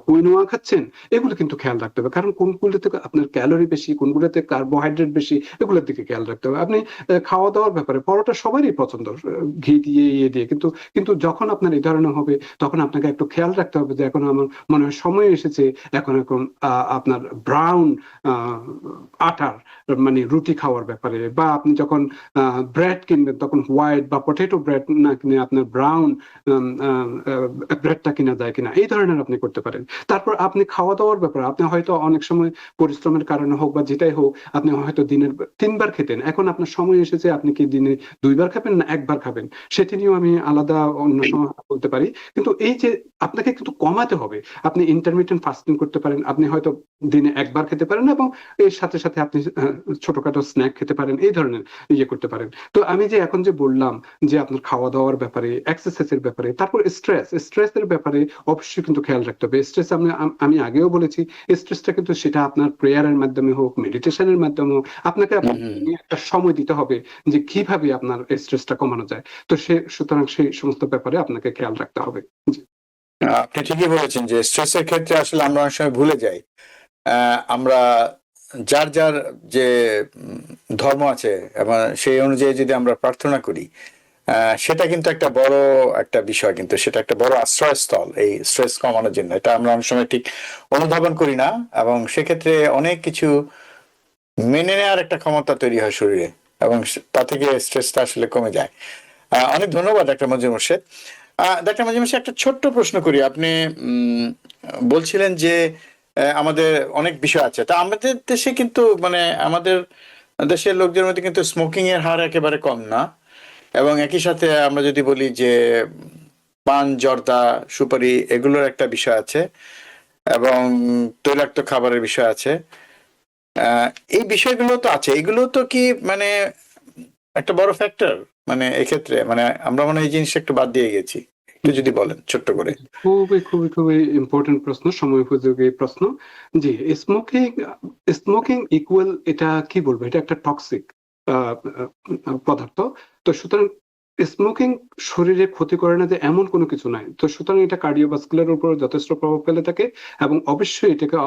কুইনোয়া খাচ্ছেন, এগুলো কিন্তু খেয়াল রাখতে হবে। কারণ কোনগুলোতে আপনার ক্যালোরি বেশি, কোনগুলোতে কার্বোহাইড্রেট বেশি, এগুলোর দিকে খেয়াল রাখতে হবে। আপনি খাওয়া দাওয়ার ব্যাপারে পরোটা সবারই পছন্দ, ঘি দিয়ে ইয়ে দিয়ে, কিন্তু কিন্তু যখন আপনার এই ধরনের হবে তখন আপনাকে একটু খেয়াল রাখতে হবে যে এখন আমার মনে হয় সময় এসেছে এখন আপনার ব্রাউন আটার মানে রুটি খাওয়ার ব্যাপারে, বা আপনি যখন ব্রেড কিনবেন তখন হোয়াইট বা পটেটো ব্রেড না কিনে আপনার ব্রাউন ব্রেডটা কিনা যায় কিনা, এই ধরনের আপনি করতে পারেন। তারপর আপনি খাওয়া দাওয়ার ব্যাপারে আপনি হয়তো অনেক সময় পরিশ্রমের কারণে হোক বা যেটাই হোক আপনি হয়তো দিনের 3 বার খেতেন, এখন আপনার সময় এসেছে আপনি কি দিনে 2 বার খাবেন না 1 বার খাবেন, সেটি নিয়েও আমি আলাদা অন্য সময় বলতে পারি। কিন্তু এই যে আপনাকে কিন্তু কমাতে হবে। আপনি ইন্টারমিটেন্ট ফাস্টিং করতে পারেন, আপনি হয়তো দিনে 1 বার খেতে পারেন এবং এর সাথে সাথে আপনি ছোটখাটো স্ন্যাক খেতে পারেন, এই ধরনের ইয়ে করতে পারেন। তো আমি যে এখন যে বললাম যে আপনার খাওয়া দাওয়ার ব্যাপারে, এক্সারসাইজের ব্যাপারে, তারপর স্ট্রেসের ব্যাপারে অবশ্যই কিন্তু খেয়াল রাখতে হবে। স্ট্রেস আমি আগেও বলেছি, স্ট্রেসটা কিন্তু সেটা আপনার প্রেয়ারের মাধ্যমে হোক, মেডিটেশনের মাধ্যমে হোক, আপনাকে একটা সময় দিতে হবে যে কিভাবে আপনার স্ট্রেসটা কমানো যায়। তো সুতরাং সেই সমস্ত ব্যাপারে আপনাকে খেয়াল রাখতে হবে। আপনি ঠিকই বলেছেন যে স্ট্রেসের ক্ষেত্রে আসলে আমরা অনেক সময় ভুলে যাই। আমরা যার যার যে ধর্ম আছে এবং সেই অনুযায়ী যদি আমরা প্রার্থনা করি, সেটা কিন্তু একটা বড় একটা বিষয়, কিন্তু সেটা একটা বড় আশ্রয়স্থল এই স্ট্রেস কমানোর জন্য। এটা আমরা অনেক সময় ঠিক অনুধাবন করি না, এবং সেক্ষেত্রে অনেক কিছু মেনে নেওয়ার একটা ক্ষমতা তৈরি হয় শরীরে, এবং তা থেকে স্ট্রেসটা আসলে কমে যায়। অনেক ধন্যবাদ ডাক্তার মঞ্জুর মোর্শেদ। ডাক্তার মঞ্জুর মোর্শেদ, একটা ছোট্ট প্রশ্ন করি। আপনি বলছিলেন যে আমাদের অনেক বিষয় আছে, তা আমাদের দেশে কিন্তু মানে আমাদের দেশের লোকদের মধ্যে কিন্তু স্মোকিং এর হার একেবারে কম না, এবং একই সাথে আমরা যদি বলি যে পান, জর্দা, সুপারি এগুলোর একটা বিষয় আছে, এবং তৈলাক্ত খাবারের বিষয় আছে। এই বিষয়গুলো তো আছে, এগুলো তো কি মানে একটা বড় ফ্যাক্টর মানে এক্ষেত্রে, মানে আমরা মনে হয় এই জিনিসটা একটু বাদ দিয়ে গেছি। একটু যদি বলেন ছোট্ট করে। খুবই খুবই খুবই ইম্পর্টেন্ট প্রশ্ন, সময় উপযোগী প্রশ্ন। জি, স্মোকিং স্মোকিং ইকুয়াল, এটা কি বলবো, এটা একটা টক্সিক পদার্থ। তো সুতরাং স্মোকিং শরীরে ক্ষতি করে না যে এমন কোনো কিছু নাই। তো সুতরাং এটা কার্ডিওভাস্কুলার উপর যথেষ্ট প্রভাব ফেলে থাকে, এবং অবশ্যই এটাকে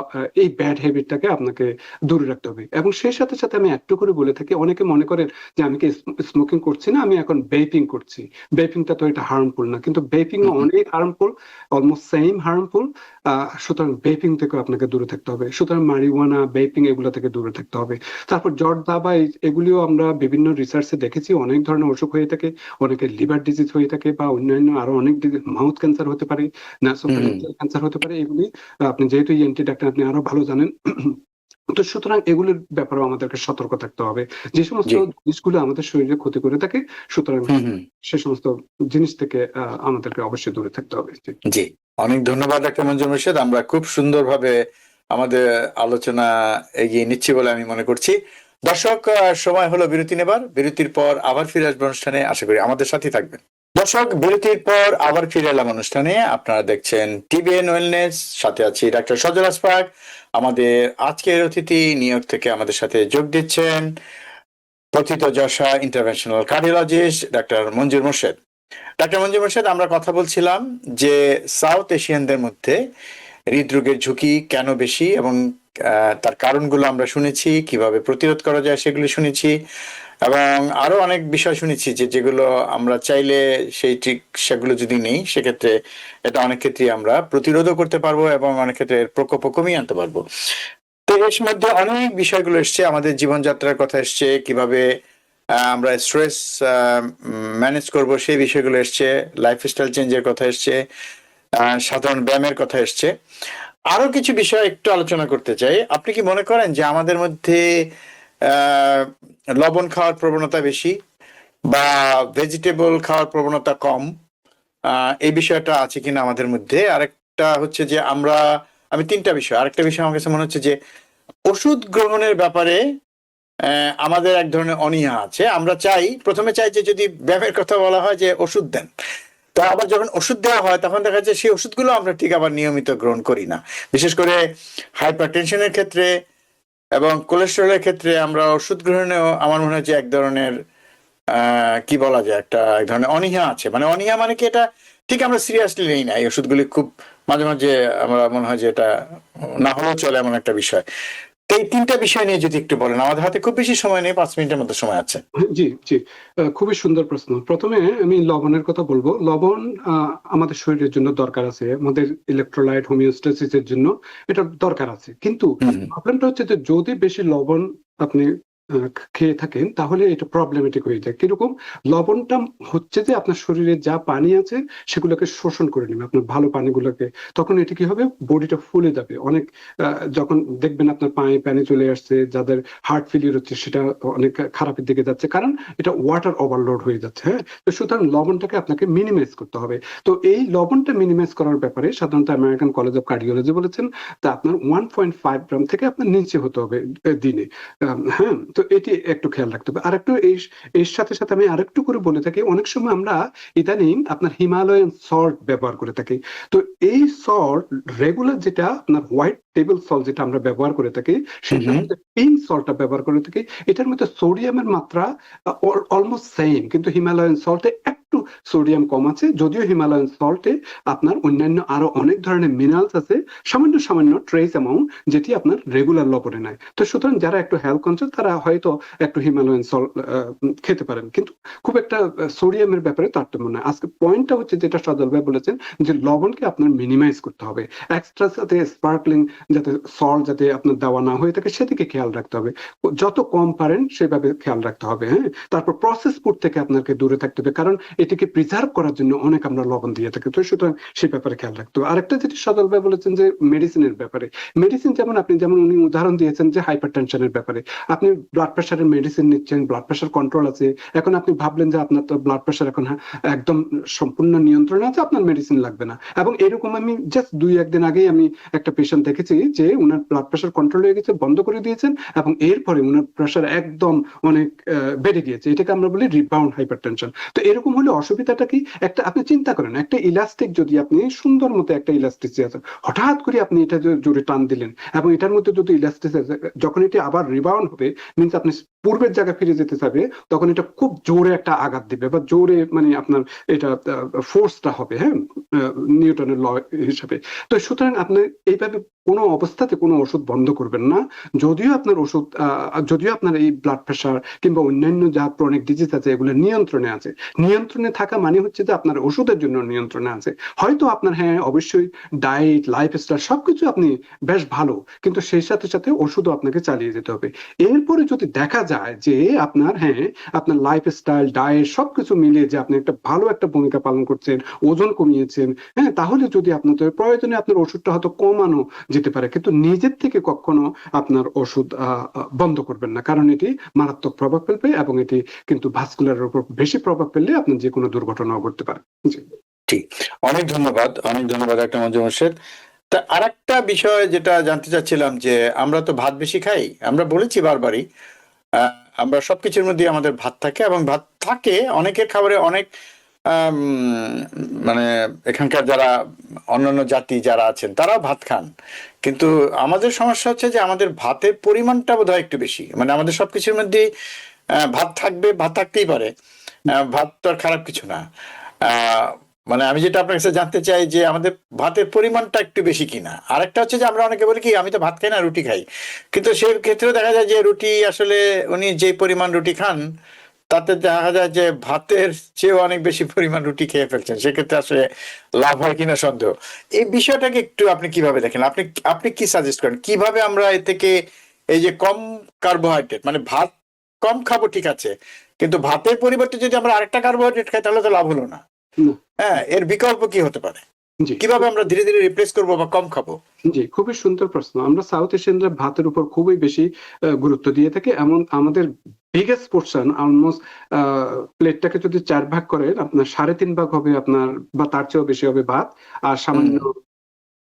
এই ব্যাড হ্যাবিটটাকে আপনাকে দূরে রাখতে হবে। এবং সেই সাথে সাথে আমি একটু করে বলে থাকি, অনেকে মনে করেন যে আমি কি স্মোকিং করছি না, আমি এখন বেপিং করছি। বেপিংটা তো এটা হার্মফুল না, কিন্তু বেপিং অনেক হার্মফুল, অলমোস্ট সেম হার্মফুল। সুতরাং বেপিং থেকে আপনাকে দূরে থাকতে হবে। সুতরাং মারিওয়ানা, বেপিং এগুলো থেকে দূরে থাকতে হবে। তারপর জর্দা বা এগুলিও আমরা বিভিন্ন রিসার্চে দেখেছি অনেক ধরনের অসুখ হয়ে থাকে, অনেকের লিভার ডিজিজ হয়ে থাকে, বা অন্যান্য আরো অনেক মাউথ ক্যান্সার হতে পারে, নাসোফ্যারিঞ্জিয়াল ক্যান্সার হতে পারে। এগুলি আপনি যেহেতু ইএনটি ডাক্তার, আপনি আরো ভালো জানেন। তো সুতরাং এগুলোর ব্যাপারেও আমাদেরকে সতর্ক থাকতে হবে, যে সমস্ত জি। জিনিসগুলো আমাদের শরীরে ক্ষতি করে থাকে। সুতরাং সে সমস্ত জিনিস থেকে আমাদেরকে অবশ্যই দূরে থাকতে হবে। জি, অনেক ধন্যবাদ ডাক্তার মঞ্জুর মোর্শেদ। আমরা খুব সুন্দরভাবে আমাদের আলোচনা এগিয়ে নিচ্ছি বলে আমি মনে করছি। দর্শক, সময় হলো বিরতি নেবার। বিরতির পর আবার ফিরে আসবো অনুষ্ঠানে, আশা করি আমাদের সাথে থাকবেন। দর্শক, বিরতির পর আবার ফিরে এলাম অনুষ্ঠানে। আপনারা দেখছেন টিবিএন ওয়েলনেস, সাথে আছি ডাক্তার সজল আশফাক। আমাদের আজকের অতিথি নিউ ইয়র্ক থেকে আমাদের সাথে যোগ দিচ্ছেন প্রথিতযশা ইন্টারভেনশনাল কার্ডিওলজিস্ট ডাক্তার মঞ্জুর মোর্শেদ। ডাক্তার মঞ্জুর মোর্শেদ, আমরা কথা বলছিলাম যে সাউথ এশিয়ানদের মধ্যে হৃদরোগের ঝুঁকি কেন বেশি, এবং তার কারণগুলো আমরা শুনেছি, কিভাবে প্রতিরোধ করা যায় সেগুলো শুনেছি, এবং আরো অনেক বিষয় শুনেছি যে যেগুলো আমরা চাইলে সেই চিকিৎসাগুলো যদি নেই সেক্ষেত্রে এটা অনেক ক্ষেত্রে আমরা প্রতিরোধও করতে পারবো, এবং অনেক ক্ষেত্রে এর প্রকোপও কমিয়ে আনতে পারবো। তো এর মধ্যে অনেক বিষয়গুলো এসছে, আমাদের জীবনযাত্রার কথা এসছে, কিভাবে আমরা স্ট্রেস ম্যানেজ করব সেই বিষয়গুলো এসছে, লাইফস্টাইল চেঞ্জের কথা এসছে, সাধারণ ব্যায়ামের কথা এসছে। আরো কিছু বিষয় একটু আলোচনা করতে চাই। আপনি কি মনে করেন যে আমাদের মধ্যে লবণ খাওয়ার প্রবণতা বেশি, বা ভেজিটেবল খাওয়ার প্রবণতা কম, এই বিষয়টা আছে কিনা আমাদের মধ্যে? আরেকটা হচ্ছে যে আমি 3টা বিষয়, আরেকটা বিষয় আমার কাছে মনে হচ্ছে যে ওষুধ গ্রহণের ব্যাপারে আমাদের এক ধরনের অনীহা আছে। আমরা প্রথমে চাই যে যদি ব্যায়ামের কথা বলা হয় যে ওষুধ দেন, তা আবার যখন ওষুধ দেওয়া হয় তখন দেখা যায় সেই ওষুধগুলো আমরা ঠিক আবার নিয়মিত গ্রহণ করি না। বিশেষ করে হাইপার টেনশনের ক্ষেত্রে এবং কোলেস্টেরলের ক্ষেত্রে আমরা ওষুধ গ্রহণেও আমার মনে হয় যে এক ধরনের কি বলা যায়, একটা এক ধরনের অনীহা আছে। মানে অনীহা মানে কি, এটা ঠিক আমরা সিরিয়াসলি নেই না, এই ওষুধগুলি খুব মাঝে মাঝে আমরা মনে হয় যে এটা না হলেও চলে এমন একটা বিষয়। তো এই তিনটা বিষয় নিয়ে যদি একটু বলেন, আমাদের হাতে খুব বেশি সময় নেই, 5 মিনিটের মতো সময় আছে। জি, জি। খুবই সুন্দর প্রশ্ন। প্রথমে আমি লবণের কথা বলবো। লবণ আমাদের শরীরের জন্য দরকার আছে। আমাদের ইলেকট্রোলাইট হোমিওস্ট্যাসিস এর জন্য এটা দরকার আছে। কিন্তু হুম প্রবলেমটা হচ্ছে যে যদি বেশি লবণ আপনি খেয়ে থাকেন তাহলে এটা প্রবলেমেটিক হয়ে যায়। কিরকম? লবণটা হচ্ছে যে আপনার শরীরে যা পানি আছে সেগুলোকে শোষণ করে নেবে, আপনার ভালো পানিগুলোকে। তখন এটা কি হবে? বডিটা ফুলে যাবে। অনেক যখন দেখবেন আপনার পায়ে পানি চলে আসছে, যাদের হার্ট ফেলিয়ার হচ্ছে সেটা অনেক খারাপের দিকে যাচ্ছে, কারণ এটা ওয়াটার ওভারলোড হয়ে যাচ্ছে। হ্যাঁ, তো সুতরাং লবণটাকে আপনাকে মিনিমাইজ করতে হবে। তো এই লবণটা মিনিমাইজ করার ব্যাপারে সাধারণত আমেরিকান কলেজ অফ কার্ডিওলজি বলেছেন তা আপনার 1.5 গ্রাম থেকে আপনার নিচে হতে হবে দিনে। হ্যাঁ, তো এটি একটু খেয়াল রাখতে হবে। আর একটু এর সাথে সাথে আমি আরেকটু করে বলে থাকি, অনেক সময় আমরা ইদানিং আপনার হিমালয়ান সল্ট ব্যবহার করে থাকি। তো এই সল্ট রেগুলার যেটা আপনার হোয়াইট টেবিল সল্ট যেটা আমরা ব্যবহার করে থাকি, সেটা হুম মধ্যে পিঙ্ক সল্টটা ব্যবহার করে থাকি। এটার মধ্যে সোডিয়ামের মাত্রা অলমোস্ট সেম, কিন্তু হিমালয়ান সল্টে একটু সোডিয়াম কম আছে। যদিও হিমালয়ান সল্টে আপনার অন্যান্য আরো অনেক ধরনের মিনারেলস আছে, সামান্য সামান্য ট্রেস অ্যামাউন্ট, যেটি আপনার রেগুলার লবণে নাই। তো সুতরাং যারা একটু হেলথ কনসিয়াস তারা হয়তো একটু হিমালয়ান সল্ট খেতে পারেন, কিন্তু খুব একটা সোডিয়ামের ব্যাপারে তারতম্য নয়। আজকে পয়েন্টটা হচ্ছে যেটা সজল ভাই বলেছেন, যে লবণকে আপনার মিনিমাইজ করতে হবে। এক্সট্রা যাতে স্পার্কলিং যাতে সল্ট যাতে আপনার দেওয়া না হয়ে থাকে সেদিকে খেয়াল রাখতে হবে। যত কম পারেন সেভাবে খেয়াল রাখতে হবে। হ্যাঁ, তারপর প্রসেস ফুড থেকে আপনাকে দূরে থাকতে হবে, কারণ এটিকে প্রিজার্ভ করার জন্য অনেক আমরা লবণ দিয়ে থাকি। তো সুতরাং সেই ব্যাপারে খেয়াল রাখতে হবে। আরেকটা যেটি সজল ভাই বলেছেন যে মেডিসিনের ব্যাপারে, মেডিসিন যেমন আপনি যেমন উনি উদাহরণ দিয়েছেন যে হাইপার টেনশনের ব্যাপারে, আপনি ব্লাড প্রেশারের মেডিসিন নিচ্ছেন, ব্লাড প্রেশার কন্ট্রোল আছে, এখন আপনি ভাবলেন যে আপনার তো ব্লাড প্রেশার এখন একদম সম্পূর্ণ নিয়ন্ত্রণে আছে, আপনার মেডিসিন লাগবে না। এবং এরকম আমি জাস্ট 2-1 দিন আগেই আমি একটা পেশেন্ট দেখেছি যে উনার ব্লাড প্রেশার কন্ট্রোল হয়ে গেছে, বন্ধ করে দিয়েছেন, এবং এরপরে উনার প্রেশার একদম অনেক বেড়ে গিয়েছে। এটাকে আমরা বলি রিবাউন্ড হাইপারটেনশন। তো এরকম হলে অসুবিধাটা কি? একটা আপনি চিন্তা করেন, একটা ইলাস্টিক যদি আপনি সুন্দর মতো একটা ইলাস্টিসি আছে, হঠাৎ করে আপনি এটা জোরে টান দিলেন এবং এটার মধ্যে যদি ইলাস্টিসি যখন এটি আবার রিবাউন্ড হবে, মিনস আপনি পূর্বের জায়গায় ফিরে যেতে চাবে, তখন এটা খুব জোরে একটা আঘাত দিবে বা জোরে মানে আপনার এটা ফোর্সটা হবে। হ্যাঁ, নিউটনের ল হিসাবে। তো সুতরাং আপনি এইভাবে কোনো অবস্থাতে কোনো ওষুধ বন্ধ করবেন না। যদিও আপনার ওষুধ যদিও আপনার এই ব্লাড প্রেশার কিংবা অন্যান্য যা ক্রনিক ডিজিজ আছে এগুলো নিয়ন্ত্রণে আছে, নিয়ন্ত্রণে থাকা মানে হচ্ছে যে আপনার ওষুধের জন্য নিয়ন্ত্রণে আছে। হয়তো আপনার হ্যাঁ অবশ্যই ডায়েট লাইফস্টাইল সবকিছু আপনি বেশ ভালো, কিন্তু সেই সাথে সাথে ওষুধও আপনাকে চালিয়ে যেতে হবে। এরপরে যদি দেখা যায় যে আপনার হ্যাঁ আপনার লাইফস্টাইল ডায়েট সবকিছু মিলিয়ে যে আপনি একটা ভালো একটা ভূমিকা পালন করছেন, ওজন কমিয়েছেন, হ্যাঁ, তাহলে যদি আপনার প্রয়োজনে আপনার ওষুধটা হয়তো কমানো যেতে পারে, কিন্তু নিজের থেকে কখনো আপনার ওষুধ বন্ধ করবেন না, কারণ এটি মারাত্মক প্রভাব ফেলবে এবং এটি কিন্তু ভাস্কুলারের উপর বেশি প্রভাব ফেললে আপনার যে কোনো দুর্ঘটনাও ঘটতে পারে। জি। ঠিক, অনেক ধন্যবাদ, অনেক ধন্যবাদ একটা মঞ্জু মোর্শেদ। তা আরেকটা বিষয় যেটা জানতে চাচ্ছিলাম, যে আমরা তো ভাত বেশি খাই, আমরা বলেছি বারবারই, আহ, আমরা সবকিছুর মধ্যে আমাদের ভাত থাকে, এবং ভাত থাকে অনেকের খাবারে অনেক আম, মানে এখানকার যারা অন্যান্য জাতি যারা আছেন তারাও ভাত খান, কিন্তু আমাদের সমস্যা হচ্ছে যে আমাদের ভাতের পরিমাণটা বোধহয় একটু বেশি। মানে আমাদের সবকিছুর মধ্যে ভাত থাকবে, ভাত থাকতেই পারে, ভাত তো আর খারাপ কিছু না। আহ, মানে আমি যেটা আপনার কাছে জানতে চাই যে আমাদের ভাতের পরিমাণটা একটু বেশি কিনা। আরেকটা হচ্ছে যে আমরা অনেকে বলি কি আমি তো ভাত খাই না, রুটি খাই, কিন্তু সেই ক্ষেত্রেও দেখা যায় যে রুটি আসলে উনি যে পরিমাণ রুটি খান তাতে দেখা যায় যে ভাতের চেয়েও অনেক বেশি পরিমাণ রুটি খেয়ে ফেলছেন, সেক্ষেত্রে আসলে লাভ হয় কিনা সন্দেহ। এই বিষয়টাকে একটু আপনি কিভাবে দেখেন, আপনি আপনি কি সাজেস্ট করেন, কিভাবে আমরা এ থেকে এই যে কম কার্বোহাইড্রেট, মানে ভাত কম খাবো ঠিক আছে, কিন্তু ভাতের পরিবর্তে যদি আমরা আরেকটা কার্বোহাইড্রেট খাই তাহলে তো লাভ হলো না। না। হ্যাঁ, এর বিকল্প কি হতে পারে, জি। কিভাবে আমরা ধীরে ধীরে রিপ্লেস করবো বা কম খাবো? জি, খুবই সুন্দর প্রশ্ন। আমরা সাউথ এশিয়ানরা ভাতের উপর খুবই বেশি গুরুত্ব দিয়ে থাকি। এমন আমাদের বিগেস্ট পোর্শন অলমোস্ট প্লেটটাকে যদি 4 ভাগ করেন আপনার 3.5 ভাগ হবে আপনার বা তার চেয়েও বেশি হবে ভাত, আর সামান্য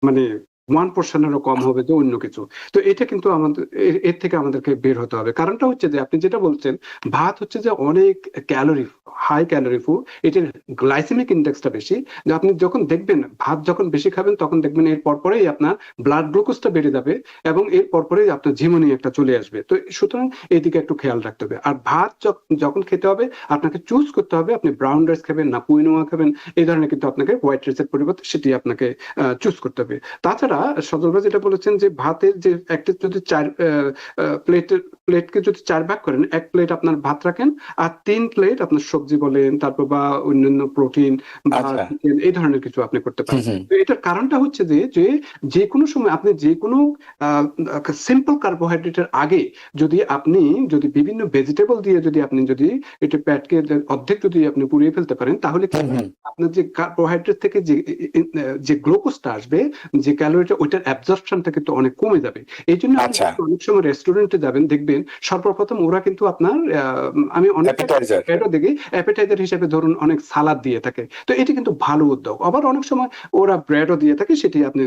মানে 1%-এরও কম হবে যে অন্য কিছু। তো এটা কিন্তু আমাদের এর থেকে আমাদেরকে বের হতে হবে। কারণটা হচ্ছে যে আপনি যেটা বলছেন, ভাত হচ্ছে যে অনেক ক্যালোরি, হাই ক্যালোরি ফুড, এটার গ্লাইসেমিক ইন্ডেক্সটা বেশি। যে আপনি যখন দেখবেন ভাত যখন বেশি খাবেন তখন দেখবেন এর পরপরেই আপনার ব্লাড গ্লুকোজটা বেড়ে যাবে এবং এর পরপরেই আপনার ঝিমুনি একটা চলে আসবে। তো সুতরাং এদিকে একটু খেয়াল রাখতে হবে। আর ভাত যখন খেতে হবে আপনাকে চুজ করতে হবে আপনি ব্রাউন রাইস খাবেন না কুইনোয়া খাবেন, এই ধরনের কিন্তু আপনাকে হোয়াইট রাইসের পরিবর্তে সেটি আপনাকে চুজ করতে হবে। তাছাড়া সজল ভাই যেটা বলেছেন যে ভাতের যে একটা যদি প্লেটকে যদি 4 ভাগ করেন, 1 প্লেট আপনার ভাত রাখেন আর 3 প্লেট আপনার সবজি বলেন তারপর বা অন্যান্য প্রোটিন বা আচ্ছা। চিকেন এই ধরনের কিছু আপনি করতে হুম, পারেন। হুম। তো এটার কারণটা হচ্ছে যে কোনো সময় আপনি যে কোনো সিম্পল কার্বোহাইড্রেটের আগে যদি বিভিন্ন ভেজিটেবল দিয়ে যদি এটা প্যাটকে অর্ধেক যদি আপনি পুড়িয়ে ফেলতে পারেন তাহলে কি হুম, হুম। আপনার যে কার্বোহাইড্রেট থেকে যে গ্লুকোজটা আসবে, যে ক্যালোরিটা, ওইটার অ্যাবজর্পশনটা কিন্তু অনেক কমে যাবে। এই জন্য আপনি আচ্ছা। যখন অনেক সময় রেস্টুরেন্টে যাবেন দেখবেন সর্বপ্রথম ওরা কিন্তু আপনার আমি অনেক অ্যাপিটাইজার। দেখি অ্যাপেটাইজার হিসেবে ধরুন অনেক সালাদ দিয়ে থাকে। তো এটি কিন্তু ভালো উদ্যোগ। আবার অনেক সময় ওরা ব্রেডও দিয়ে থাকে, সেটি আপনি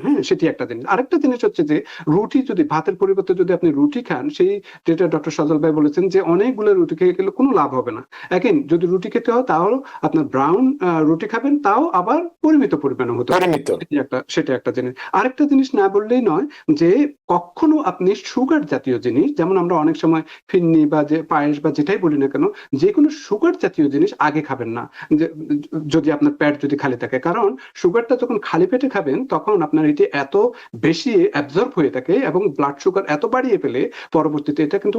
হ্যাঁ, সেটি একটা জিনিস। আরেকটা জিনিস হচ্ছে যে রুটি যদি ভাতের পরিবর্তে যদি আপনি রুটি খান, সেই যেটা ডক্টর সজল ভাই বলেছেন যে অনেকগুলো রুটি খেয়ে গেলে কোনো লাভ হবে না। এখন যদি রুটি খেতে হয় তাহলে আপনার ব্রাউন রুটি খাবেন, তাও আবার পরিমিত পরিমাণে হতে হবে। পরিমিত। সেটা একটা জিনিস। আরেকটা জিনিস না বললেই নয় যে কখনো আপনি সুগার জাতীয় জিনিস, যেমন আমরা অনেক সময় ফিন্নি বা যে পায়েস বা যেটাই বলি না কেন, যে কোনো সুগার জাতীয় জিনিস আগে খাবেন না যদি আপনার পেট যদি খালি থাকে। কারণ সুগারটা যখন খালি পেটে খাবেন তখন আপনার এটি এত বেশি অ্যাবজর্ব হয়ে থাকে এবং ব্লাড সুগার এত বাড়িয়ে ফেলে পরবর্তীতে এটা কিন্তু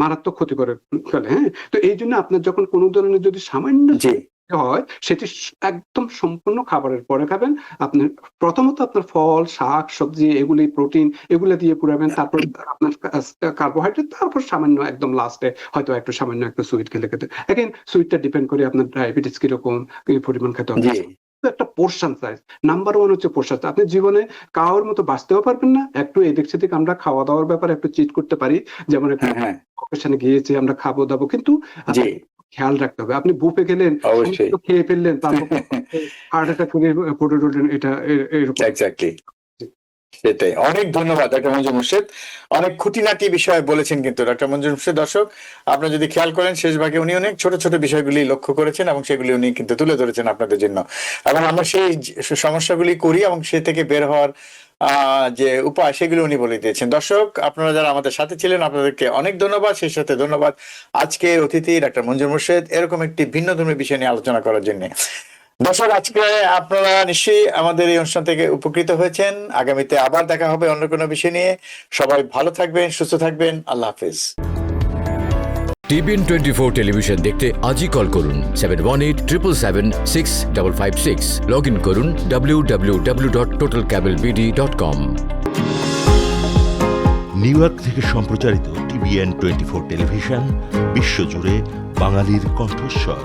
মারাত্মক ক্ষতি করে ফেলে। হ্যাঁ, তো এই জন্য আপনার যখন কোনো ধরনের যদি সামান্য জি। হয় সেটি একদম সম্পূর্ণ খাবারের পরে খাবেন। আপনি প্রথমত আপনার ফল, শাক, সবজি, এগুলি প্রোটিন এগুলো দিয়ে পুরাবেন, তারপর আপনার কার্বোহাইড্রেট, তারপর সামান্য একদম লাস্টে হয়তো একটু সামান্য একটু সুইট খেতে। এখন সুইটটা ডিপেন্ড করে আপনার ডায়াবেটিস কিরকম, কি পরিমাণ খেতে হবে। জি। একটা পোর্শন সাইজ, নাম্বার 1 হচ্ছে পোর্শন। আপনি জীবনে কারোর মতো বাঁচতেও পারবেন না, একটু এদিক সেদিক আমরা খাওয়া দাওয়ার ব্যাপারে একটু চিট করতে পারি, যেমন একটা হ্যাঁ, হ্যাঁ। অকেশনে গিয়েছি আমরা খাবো দাবো, কিন্তু জি। খেয়াল রাখতে হবে। আপনি বুফে গেলেন, অবশ্যই। সমস্ত খেয়ে ফেললেন, তারপর হার্ট অ্যাটাক করে পড়ে রইলেন, এটা এরকম। এক্স্যাক্টলি। সেটাই। অনেক ধন্যবাদ ডক্টর মঞ্জুর মুর্শেদ। অনেক খুঁটিনাটি বিষয় বলেছেন কিন্তু ডক্টর মঞ্জুর মুর্শেদ। দর্শক, আপনারা যদি খেয়াল করেন শেষ ভাগে উনি অনেক ছোট ছোট বিষয়গুলি লক্ষ্য করেছেন এবং সেগুলি উনি কিন্তু তুলে ধরেছেন আপনাদের জন্য, এবং আমরা সেই সমস্যাগুলি করি এবং সে থেকে বের হওয়ার যে উপায় সেগুলো উনি বলে দিয়েছেন। দর্শক, আপনারা যারা আমাদের সাথে ছিলেন আপনাদেরকে অনেক ধন্যবাদ। সেই সাথে ধন্যবাদ আজকের অতিথি ডক্টর মঞ্জুর মুর্শেদ এরকম একটি ভিন্ন ধর্মী বিষয় নিয়ে আলোচনা করার জন্য। দর্শক, আজকে আপনারা নিশ্চয়ই আমাদের এই অনুষ্ঠান থেকে উপকৃত হয়েছেন। আগামীতে আবার দেখা হবে অন্য কোনো বিষয় নিয়ে। সবাই ভালো থাকবেন, সুস্থ থাকবেন। আল্লাহ হাফেজ। TBN 24 টেলিভিশন দেখতে আজই কল করুন 7187776556। লগ ইন করুন www.totalcablebd.com। নিউ ইয়র্ক থেকে সম্প্রচারিত TBN 24 টেলিভিশন বিশ্বজুড়ে বাঙালির কণ্ঠস্বর।